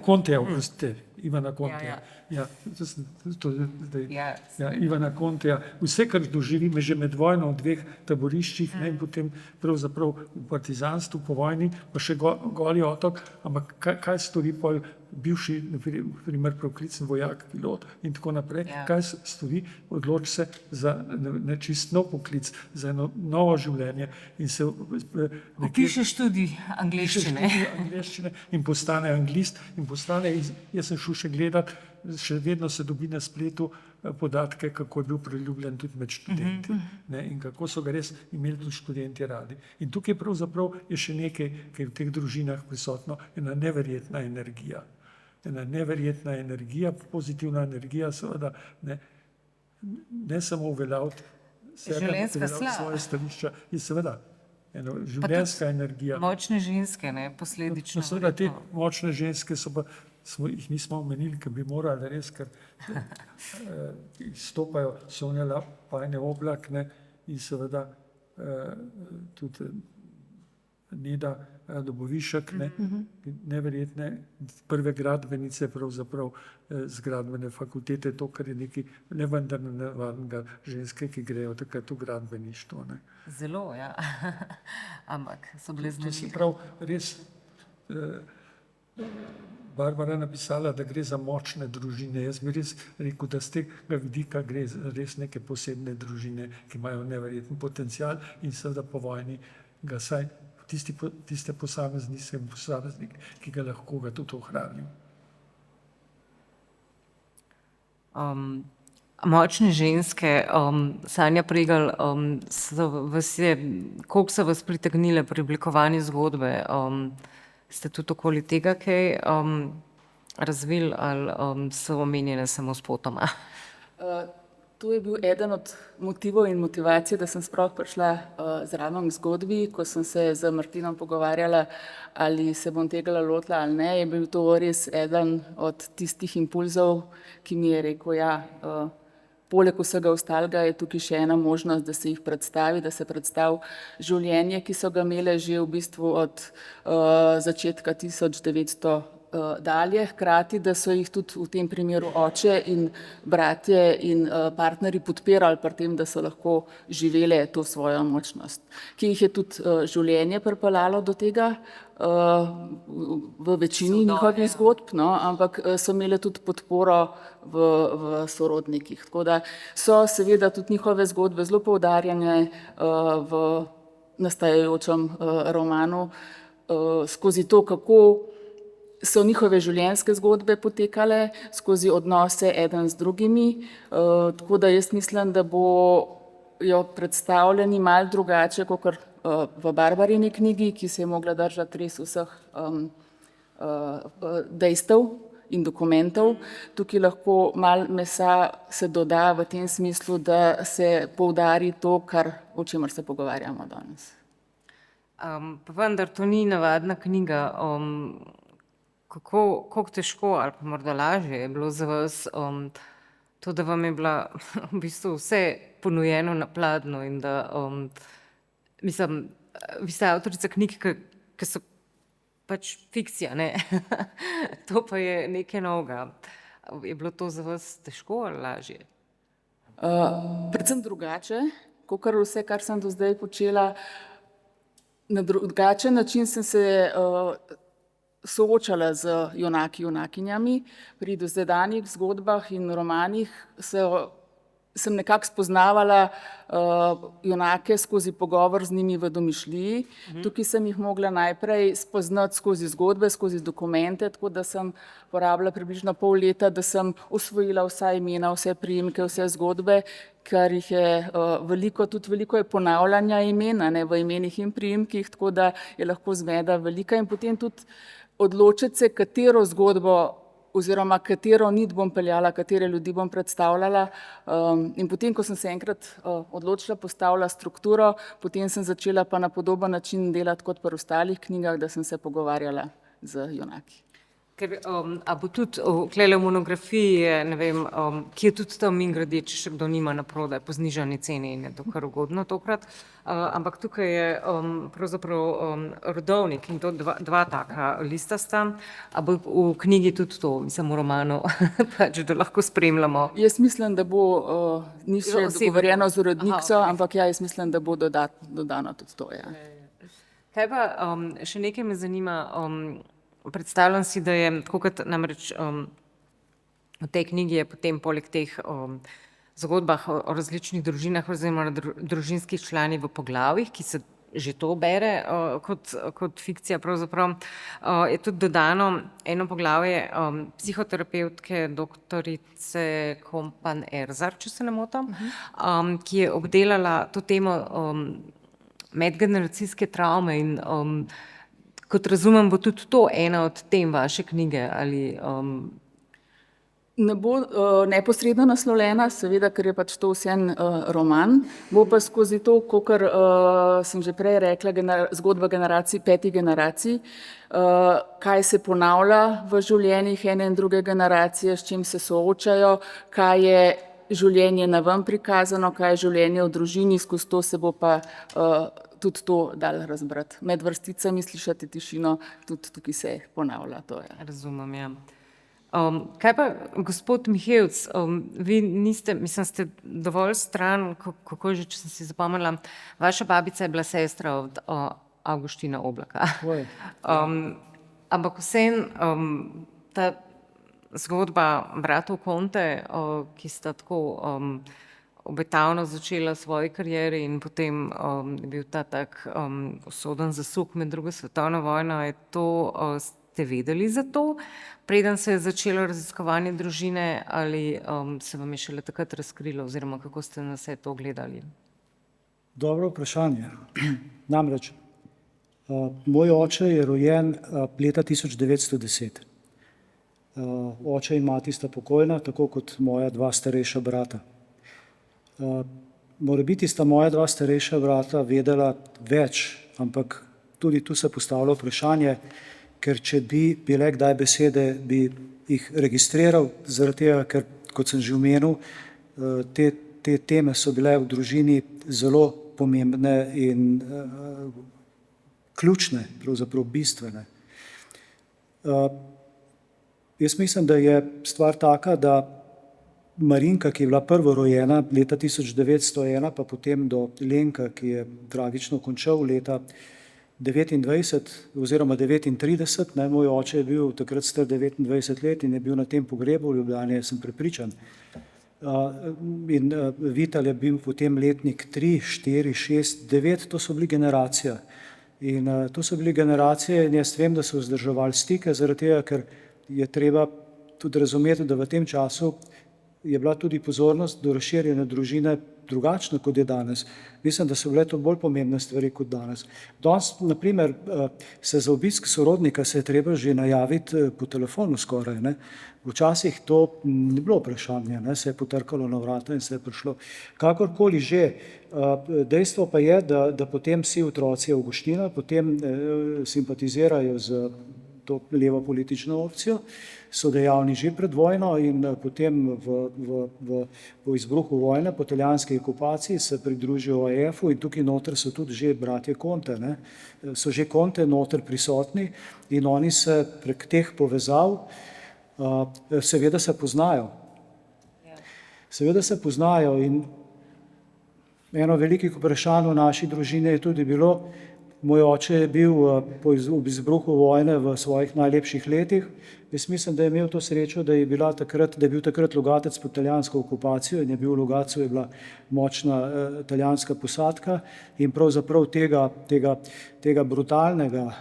Conteja, oprostite, Ivana Conteja. Ja, Ivana Conteja. Vse, kar doživi že med vojno v dveh taboriščih, ne, in potem pravzaprav v partizanstvu po vojni, pa še Goli otok, ampak kaj stori pol bivši, na primer poklicni vojak, pilot in tako naprej, kaj stori, odloči se za čist nov poklic, za eno novo življenje in se Piše študij angleščine. In postane anglist in postane, jaz sem šel še gledati, še vedno se dobi na spletu podatke, kako je bil priljubljen tudi med študenti, ne, in kako so ga res imeli tudi študenti radi. In tukaj pravzaprav je še nekaj, ki je v teh družinah prisotno, ena neverjetna energija. Ena neverjetna energija, pozitivna energija, seveda, ne samo uveljaviti svoje stališča, je seveda ena življenjska energija. Močne ženske, ne, posledično. Seveda te močne ženske jih nismo omenili, ker bi morali res, ker izstopajo Sonja Lapajne Oblak, ne, in seveda tudi Neda Dobovišek, ne, neverjetne prve gradbenice pravzaprav z gradbene fakultete, to, kar je nekaj nevendar nenavadnega, ženske, ki grejo takrat v gradbeništvo. Ne. Zelo, ja. Ampak so bile To se značilne. prav res Barbara napisala, da gre za močne družine. Jaz bi res rekel, da z tega vidika gre za res neke posebne družine, ki imajo neverjeten potencial in seveda po vojni ga saj tiste posameznik, ki ga lahko ga tudi ohranijo. Močne ženske, Sanja Pregelj, koliko so vas pritegnile pri oblikovanju zgodbe? Ste tudi okoli tega kaj razvili ali so omenjene samo spotoma? To je bil eden od motivov in motivacij, da sem sploh prišla zraven k zgodbi, ko sem se z Martinom pogovarjala, ali se bom tega lotila ali ne, je bil to res eden od tistih impulzov, ki mi je rekel, ja, poleg vsega ostalega je tukaj še ena možnost, da se jih predstavi, da se predstavi življenje, ki so ga imele že v bistvu od začetka 1900 dalje, hkrati, da so jih tudi v tem primeru oče in bratje in partnerji podpirali pri tem, da so lahko živele to svojo močnost, ki jih je tudi življenje pripeljalo do tega v večini njihovih zgodb, no, ampak so imele tudi podporo v sorodnikih. Tako da so seveda tudi njihove zgodbe zelo poudarjene v nastajajočem romanu skozi to, kako so njihove življenjske zgodbe potekale, skozi odnose eden z drugimi, tako da jaz mislim, da bo jo predstavljeni malo drugače, kot v Barbarini knjigi, ki se je mogla držati res vseh dejstev in dokumentov. Tukaj lahko malo mesa se doda v tem smislu, da se poudari to, o čemer se pogovarjamo danes. Pa vendar to ni navadna knjiga. Kako težko ali pa morda lažje je bilo za vas to, da vam je bila v bistvu vse ponujeno na pladnju in da, mislim, vi ste avtorica knjig, ki so pač fikcija, ne? To pa je nekaj novega. Je bilo to za vas težko ali lažje? Predvsem drugače, kakor vse, kar sem do zdaj počela. Na drugačen način sem se soočala z junaki, junakinjami. Pri dosedanjih zgodbah in romanih sem nekako spoznavala junake skozi pogovor z njimi v domišljiji. Tukaj sem jih mogla najprej spoznati skozi zgodbe, skozi dokumente, tako da sem porabila približno pol leta, da sem osvojila vsa imena, vse priimke, vse zgodbe, kar jih je veliko, tudi veliko je ponavljanja imen, ne, v imenih in priimkih, tako da je lahko zmeda velika in potem tudi odločiti se, katero zgodbo oziroma katero nit bom peljala, katere ljudi bom predstavljala. In potem, ko sem se enkrat odločila, postavila strukturo, potem sem začela pa na podoben način delati kot pri ostalih knjigah, da sem se pogovarjala z junaki. Ker, a bo tudi vklele v monografiji, ne vem, ki je tudi tam mimogrede, če še kdo nima na prodaj po znižani ceni in je to kar ugodno tokrat, ampak tukaj je pravzaprav rodovnik in to dva taka lista sta, a bo v knjigi tudi to, mislim v romanu, pač da lahko spremljamo. Jaz mislim, da bo, ni še dogovorjeno z urednico, ampak ja, jaz mislim, da bo dodano tudi to, ja. Kaj pa, še nekaj me zanima, predstavljam si, da je, tako kot namreč v tej knjigi je potem poleg teh zgodbah o različnih družinah oziroma družinskih članih v poglavjih, ki se že to bere kot fikcija pravzaprav, je tudi dodano eno poglavje psihoterapevtke doktorice Kompan Erzar, če se ne motim, ki je obdelala to temo medgeneracijske travme in kot razumem, bo tudi to ena od tem vaše knjige ali Ne bo neposredno naslovljena, seveda, ker je pač to vseeno roman, bo pa skozi to, kakor sem že prej rekla, zgodba generacij, 5 generacij, kaj se ponavlja v življenjih ene in druge generacije, s čim se soočajo, kaj je življenje naven prikazano, kaj je življenje v družini, skozi to se bo pa tudi to dalo razbrati. Med vrsticami slišati tišino, tudi tukaj se ponavlja. To je. Razumem, ja. Kaj pa, gospod Mihevc, vi niste, mislim, ste dovolj stran, kako že, če sem si zapomnila, vaša babica je bila sestra od Avguština Oblaka. Ampak vseeno, ta zgodba bratov Conte, ki sta tako obetavno začela svoji karieri in potem je bil ta tak usoden zasuk med drugo svetovno vojno, je to, ste vedeli za to, preden se je začelo raziskovanje družine ali se vam je šele takrat razkrilo oziroma kako ste na vse to gledali? Dobro vprašanje. Namreč, moj oče je rojen leta 1910. Oče in mati sta pokojna, tako kot moja dva starejša brata. Morebiti sta moja dva starejša brata vedela več, ampak tudi tu se postavlja vprašanje, ker če bi bile kdaj besede, bi jih registriral, zaradi tega, ker, kot sem že omenil, te teme so bile v družini zelo pomembne in ključne, pravzaprav bistvene. Jaz mislim, da je stvar taka, da Marinka, ki je bila prvorojena leta 1901, pa potem do Lenka, ki je tragično končal leta 29 oziroma 39, moj oče je bil takrat star 29 let in je bil na tem pogrebu v Ljubljani, jaz sem prepričan. In Vital je bil potem letnik 3, 4, 6, 9, to so bili generacija. In to so bili generacije in jaz vem, da so vzdrževali stike, zaradi tega, ker je treba tudi razumeti, da v tem času je bila tudi pozornost do razširjene družine drugačna, kot je danes. Mislim, da so bile to bolj pomembne stvari kot danes. Danes, na primer, se za obisk sorodnika se je treba že najaviti po telefonu skoraj, ne. Včasih to ni bilo vprašanje, ne, se je potrkalo na vrata in se je prišlo. Kakorkoli že, dejstvo pa je, da potem vsi otroci Avguština potem simpatizirajo z to levo politično opcijo, so dejavni že pred vojno in potem po izbruhu vojne, po italijanski okupaciji se pridružijo OEF-u in tukaj noter so tudi že bratje Conte, ne. So že Conte noter prisotni in oni se prek teh povezav seveda se poznajo. Seveda se poznajo in eno velikih vprašanj v naši družini je tudi bilo, moj oče je bil ob izbruhu vojne v svojih najlepših letih. Jaz mislim, da je imel to srečo, da je bil takrat Logatec pod italijansko okupacijo in je bil v Logatcu, je bila močna italijanska posadka in pravzaprav tega brutalnega,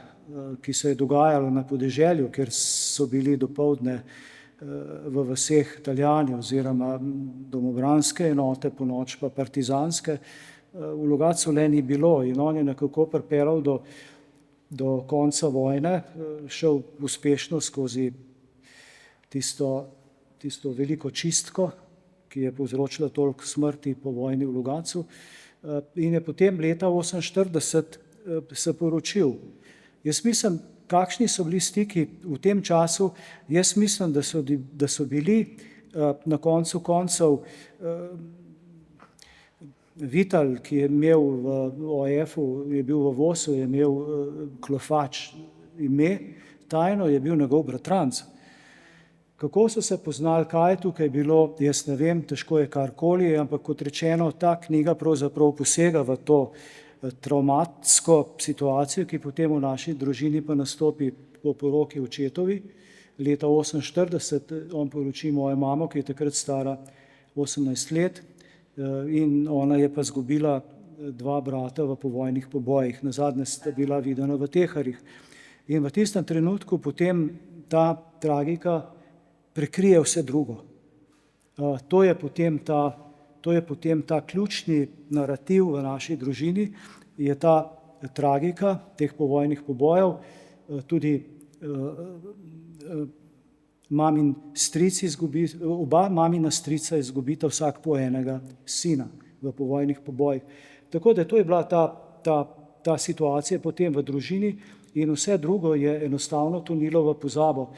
ki se je dogajalo na podeželju, kjer so bili dopoldne v vaseh Italijani oziroma domobranske enote, ponoči pa partizanske, v Logatcu le ni bilo in on je nekako pripeljal do konca vojne, šel uspešno skozi tisto veliko čistko, ki je povzročila toliko smrti po vojni v Logatcu, in je potem leta 1948 se poročil. Jaz mislim, kakšni so bili stiki v tem času, jaz mislim, da so bili na koncu koncev Vital, ki je imel v OEF-u, je bil v VOS-u, je imel Klofač ime, tajno je bil njegov bratranec. Kako so se poznali, kaj je tukaj bilo, jaz ne vem, težko je karkoli, ampak kot rečeno, ta knjiga pravzaprav posega v to travmatsko situacijo, ki potem v naši družini pa nastopi po poroki očetovi. Leta 1948 on poroči mojo mamo, ki je takrat stara 18 let, in ona je pa izgubila dva brata v povojnih pobojih. Nazadnje sta bila videna v Teharjih. In v tistem trenutku potem ta tragika prekrije vse drugo. To je potem ta ključni narativ v naši družini, je ta tragika teh povojnih pobojev, tudi mamin stric oba mamina strica izgubita vsak po enega sina v povojnih pobojih. Tako da to je bila ta situacija potem v družini in vse drugo je enostavno tonilo v pozabo.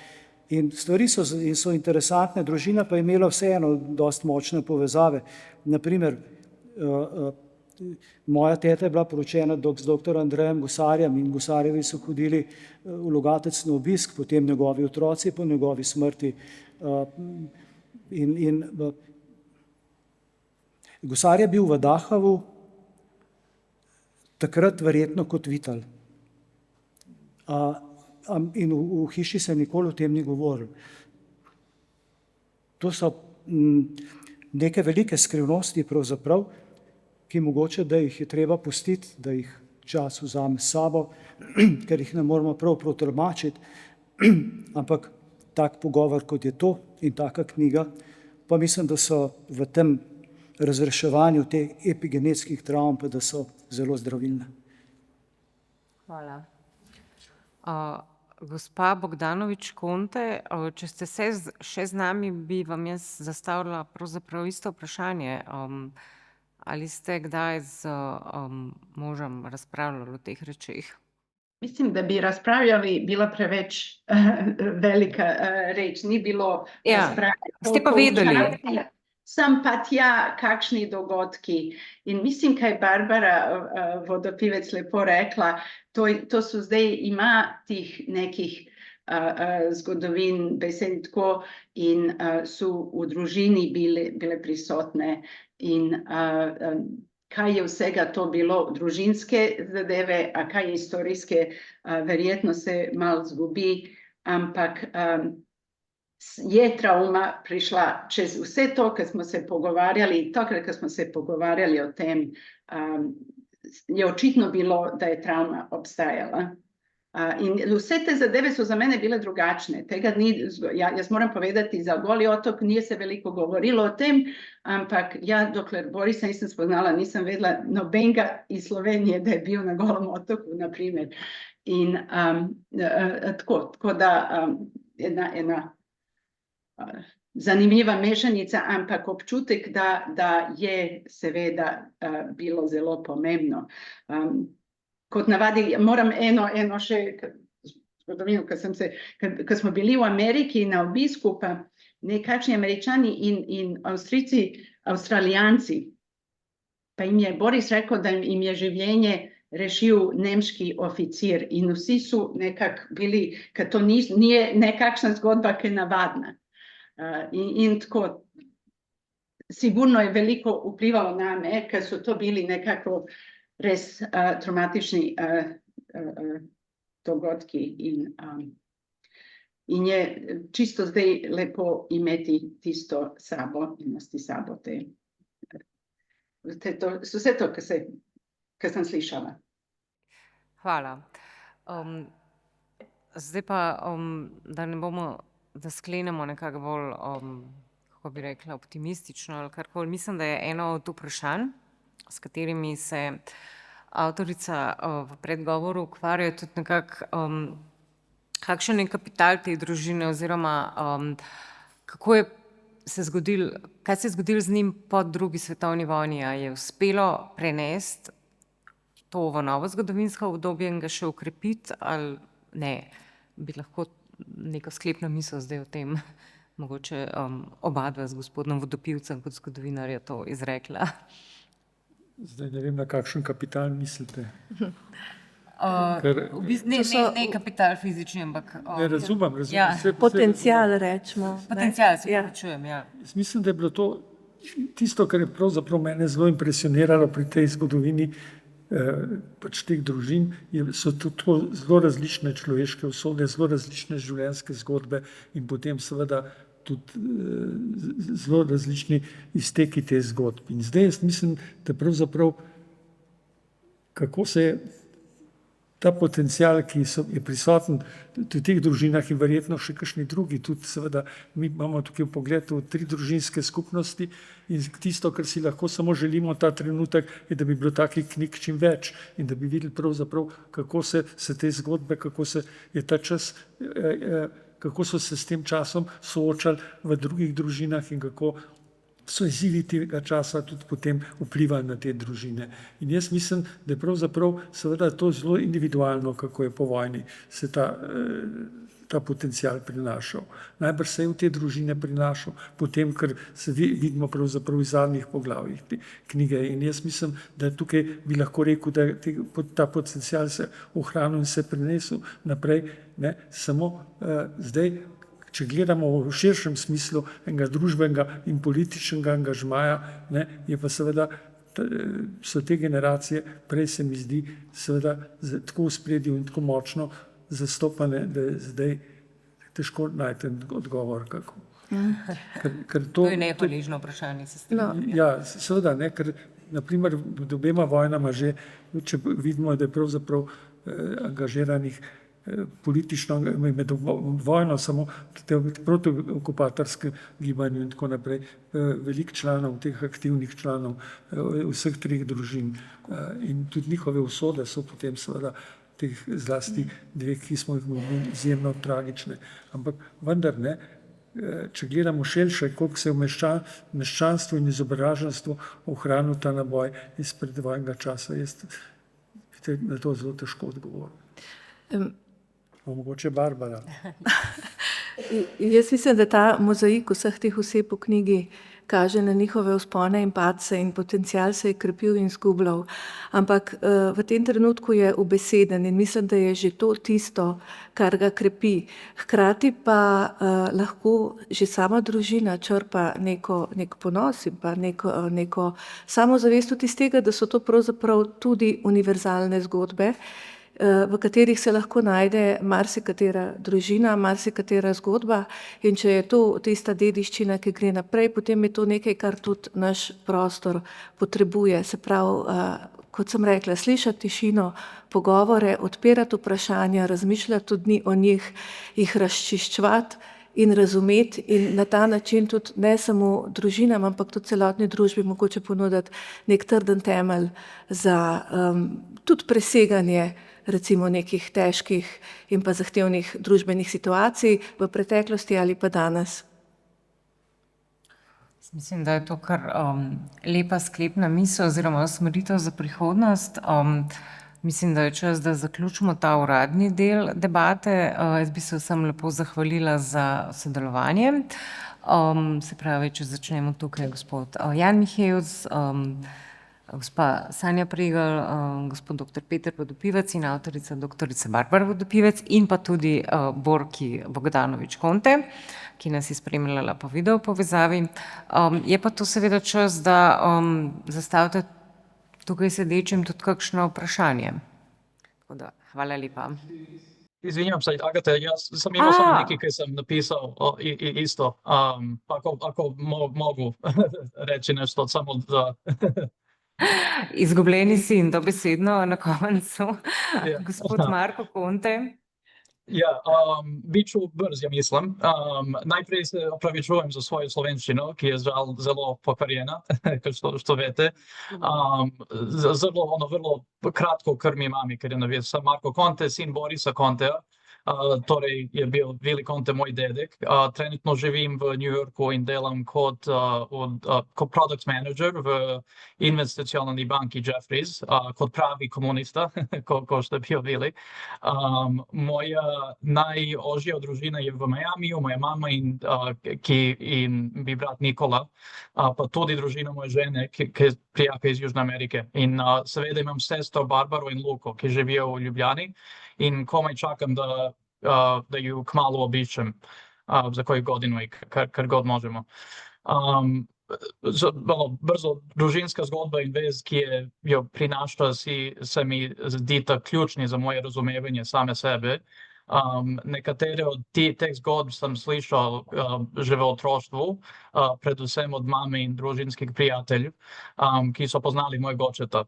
In stvari so interesantne, družina pa je imela vseeno dosti močne povezave. Naprimer, moja teta je bila poročena z dr. Andrejem Gosarjem in Gosarjevi so hodili v Logatec na obisk, potem njegovi otroci po njegovi smrti. Gosar je bil v Dahavu takrat verjetno kot Vital. In v hiši se nikoli o tem ni govorilo. To so neke velike skrivnosti pravzaprav, ki mogoče, da jih je treba pustiti, da jih čas vzame s sabo, ker jih ne moramo prav tolmačiti, ampak tak pogovor, kot je to in taka knjiga, pa mislim, da so v tem razreševanju teh epigenetskih travm, pa da so zelo zdravilne. Hvala. Gospa Bogdanović Conte, če ste še z nami, bi vam jaz zastavila pravzaprav isto vprašanje. Ali ste kdaj z možem razpravljali o teh rečeh? Mislim, da bi razpravljali bila preveč velika reč, ni bilo razpravljati. Ste pa vedeli. Sem pa tja, kakšni dogodki. In mislim, kaj Barbara Vodopivec lepo rekla, to so zdaj ima tih nekih zgodovin, besed tako, in so v družini bile prisotne. In kaj je vsega to bilo družinske zadeve, a kaj historijske, verjetno se malo zgubi, ampak je travma prišla čez vse to, kar smo se pogovarjali, takrat, ko smo se pogovarjali o tem, je očitno bilo, da je travma obstajala. In vse te zadeve so za mene bile drugačne. Jaz moram povedati, za Goli otok nije se veliko govorilo o tem, ampak dokler Borisa nisem spoznala, nisem vedela nobenega iz Slovenije, da je bil na Golem otoku, na primer. In tako da ena zanimiva mešanica, ampak občutek, da je seveda bilo zelo pomembno. Kot navadi, moram eno še zgodovino, ko smo bili v Ameriki na obisku, pa nekakšni Američani in Avstralijanci, pa jim je Boris rekel, da jim je življenje rešil nemški oficir in vsi so nekako bili, ker to ni nekakšna zgodba, ki je navadna. In tako, sigurno je veliko vplivalo name, ker so to bili nekako res traumatični dogodki in je čisto zdaj lepo imeti tisto sabo in nosti sabo vse to, kar sem slišala. Hvala. Zdaj pa, da sklenemo nekako bolj, kako bi rekla, optimistično ali karkoli. Mislim, da je eno od vprašanj, s katerimi se avtorica v predgovoru ukvarja, tudi nekako, kakšen je kapital te družine oziroma kaj se je zgodilo z njim po drugi svetovni vojni. A je uspelo prenesti to v novo zgodovinsko obdobje in ga še ukrepiti ali ne? Bi lahko neko sklepno misel zdaj o tem, mogoče obadva z gospodom Vodopivcem kot zgodovinarja to izrekla. Zdaj ne vem, na kakšen kapital mislite. Ne kapital fizični, ampak... Ne, razumem. Ja. Potencial, rečemo. Potencial, se pričujem, ja. Jaz mislim, da je bilo to tisto, kar je pravzaprav mene zelo impresioniralo pri tej zgodovini pač teh družin, so to zelo različne človeške usode, zelo različne življenjske zgodbe in potem seveda tudi zelo različni izteki te zgodb. In zdaj jaz mislim, da pravzaprav kako se je ta potencial, ki je prisoten v teh družinah in verjetno še kakšni drugi, tudi seveda mi imamo tukaj v pogledu 3 družinske skupnosti in tisto, kar si lahko samo želimo ta trenutek, je, da bi bilo takih knjig čim več in da bi videli pravzaprav, kako se te zgodbe, kako se je ta čas, kako so se s tem časom soočali v drugih družinah in kako so izzivi tega časa tudi potem vplivali na te družine. In jaz mislim, da je pravzaprav seveda to zelo individualno, kako je po vojni se ta potencial prinašal. Najbrž se je v te družine prinašal, potem, ker se vidimo pravzaprav iz zadnjih poglavjih te knjige. In jaz mislim, da tukaj bi lahko rekel, da je ta potencial se ohranil in se prenesel naprej, ne, samo zdaj, če gledamo v širšem smislu enega družbenega in političnega angažmaja, ne, je pa seveda, so te generacije, prej se mi zdi, seveda tako v spredju in tako močno zastopane, da je zdaj težko najti odgovor, kako. To je nehvaležno vprašanje, se strinjam. Ja, seveda, ne, ker naprimer med obema vojnama že, če vidimo, da je pravzaprav angažiranih politično, med vojno samo proti okupatorskem gibanju in tako naprej, veliko članov, teh aktivnih članov vseh 3 družin in tudi njihove usode so potem seveda teh zlasti 2, ki smo jih imeli, izjemno tragične. Ampak vendar ne, če gledamo širše, koliko se je v meščanstvu in izobraženstvu ohranil ta naboj iz predvojnega časa, jaz na to zelo težko odgovorim. Mogoče Barbara. Jaz mislim, da ta mozaik vseh teh oseb v knjigi kaže na njihove vzpone in padce in potencial se je krepil in izgubljal. Ampak v tem trenutku je ubeseden in mislim, da je že to tisto, kar ga krepi. Hkrati pa lahko že sama družina črpa nek ponos in pa neko samozavest tudi iz tega, da so to pravzaprav tudi univerzalne zgodbe, v katerih se lahko najde marsikatera družina, marsikatera zgodba in če je to tista dediščina, ki gre naprej, potem je to nekaj, kar tudi naš prostor potrebuje. Se pravi, kot sem rekla, slišati tišino, pogovore, odpirati vprašanja, razmišljati tudi o njih, jih razčiščevati in razumeti in na ta način tudi ne samo družinam, ampak tudi celotni družbi mogoče ponuditi nek trden temelj za tudi preseganje recimo nekih težkih in pa zahtevnih družbenih situacij v preteklosti ali pa danes. Mislim, da je to kar lepa sklepna misel oziroma usmeritev za prihodnost. Mislim, da je čas, da zaključimo ta uradni del debate. Jaz bi se vsem lepo zahvalila za sodelovanje. Se pravi, če začnemo tukaj, gospod Jan Mihejec, gospa Sanja Pregl, gospod dr. Peter Vodopivec in avtorica doktorica Barbara Vodopivec in pa tudi Borki Bogdanović-Konte, ki nas je spremljala po video povezavi. Je pa to seveda čas, da zastavite tukaj sedečim tudi kakšno vprašanje. Tako da, hvala lepa. Izvinjam se, Agata, jaz sam imao samo neki koji sam napisao isto. Ako mogu reći nešto samo da... Izgubljeni sin, dobesedno na koncu. Gospod Marko Konte. Ja, bit ću brz, ja mislim. Najprije se opravičujem za svoju slovenščino, ki je žal zelo pokvarjena, što vete. Vrlo kratko krmi mami, ker je navijek. Sam Marko Konte, sin Borisa Kontea. Torej je bil Vili Konte moj dedek. Trenutno živim v New Yorku in delam kot product manager v investicionalni banki Jefferies, kot pravi komunista, ko što je bio Vili. Moja najožja družina je v Miamiju, moja mama in bi brat Nikola, pa tudi družina moje žene, ki je prijaka iz Južne Amerike. In seveda imam sestro Barbaru in Luko, ki živijo u Ljubljani. In komaj čakam da ju kmalo obišem za koju godinu i kar god možemo. Brzo družinska zgodba in vez, ki jo prinaša, se mi zdita ključni za moje razumevanje same sebe. Nekatere od teh zgodb sam slišal že v otroštvu, predvsem od mame in družinskih prijateljev, ki so poznali mojega očeta.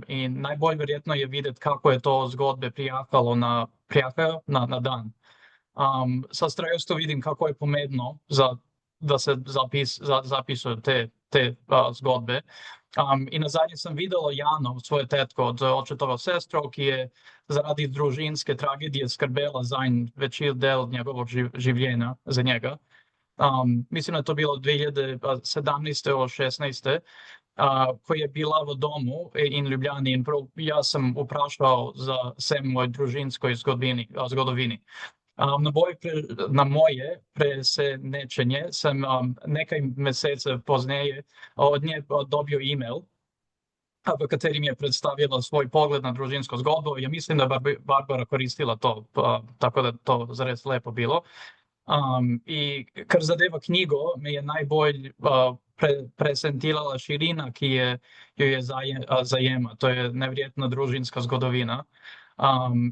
In najbolj verjetno je videti kako je to zgodbe prijakalo na dan. Sa strahostjo vidim kako je pomembno da se zapisuju te zgodbe. In nazadnje sam videla Jano, svoje tetko od očetova sestro, ki je zaradi družinske tragedije skrbela za večji del njegovog življenja za njega. Mislim da je to bilo 2017. ili 2016. Koja je bila v domu in Ljubljani in ja sam vprašal za vse moj družinskoj zgodovini. Na moje presenečenje sam nekaj mesece pozneje od nje dobio e-mail v katerim je predstavila svoj pogled na družinsko zgodbo. Ja mislim da je Barbara koristila to, tako da to zares lepo bilo. I kar zadeva knjigo, me je najbolj presentirala širina, ki jo je zajema. To je nevrijetna družinska zgodovina.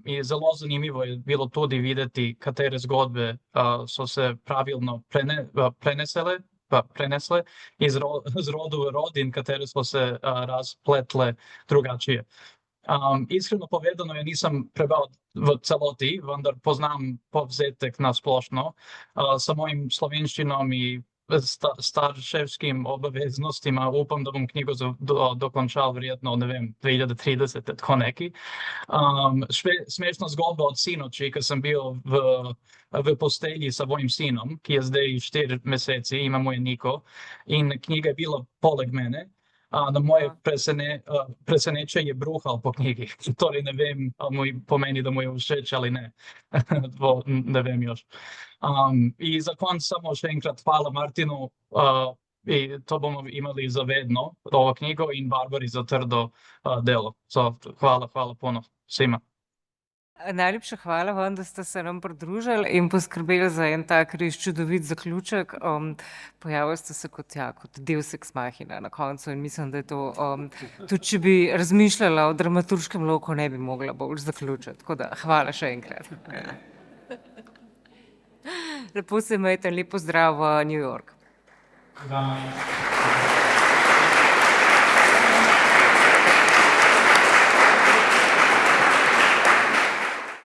I zelo zanimivo je bilo tudi videti katere zgodbe so se pravilno prenesle iz rodu v rod in katere so se razpletle drugačije. Iskreno povedano, ja nisam prebral v celoti, vendar poznam povzetek na splošno. Sa mojim slovenščinom i starševskim obaveznostima upam da bom knjigo dokončal verjetno, ne vem, 2030, tako neki. Smešna zgodba od sinoči, kad sam bio v postelji sa mojim sinom, ki je zdaj 4 meseci, ima moje Niko, in knjiga je bila poleg mene. Na moje preseneče je bruhal po knjigi. Torej ne vem, ali pomeni da mu je všeč ali ne. Ne vem još. I za konc samo še enkrat hvala Martinu i to bomo imali za vedno, ovo knjigo in Barbari za trdo delo. Hvala puno svima. Najlepša hvala vam, da ste se nam pridružili in poskrbeli za en tak res čudovit zaključek. Pojavili ste se kot deus ex machina na koncu in mislim, da je to, tudi če bi razmišljala o dramaturškem loku, ne bi mogla bolj zaključiti. Tako da, hvala še enkrat. Lepo se imejte, lep pozdrav v New York. Da.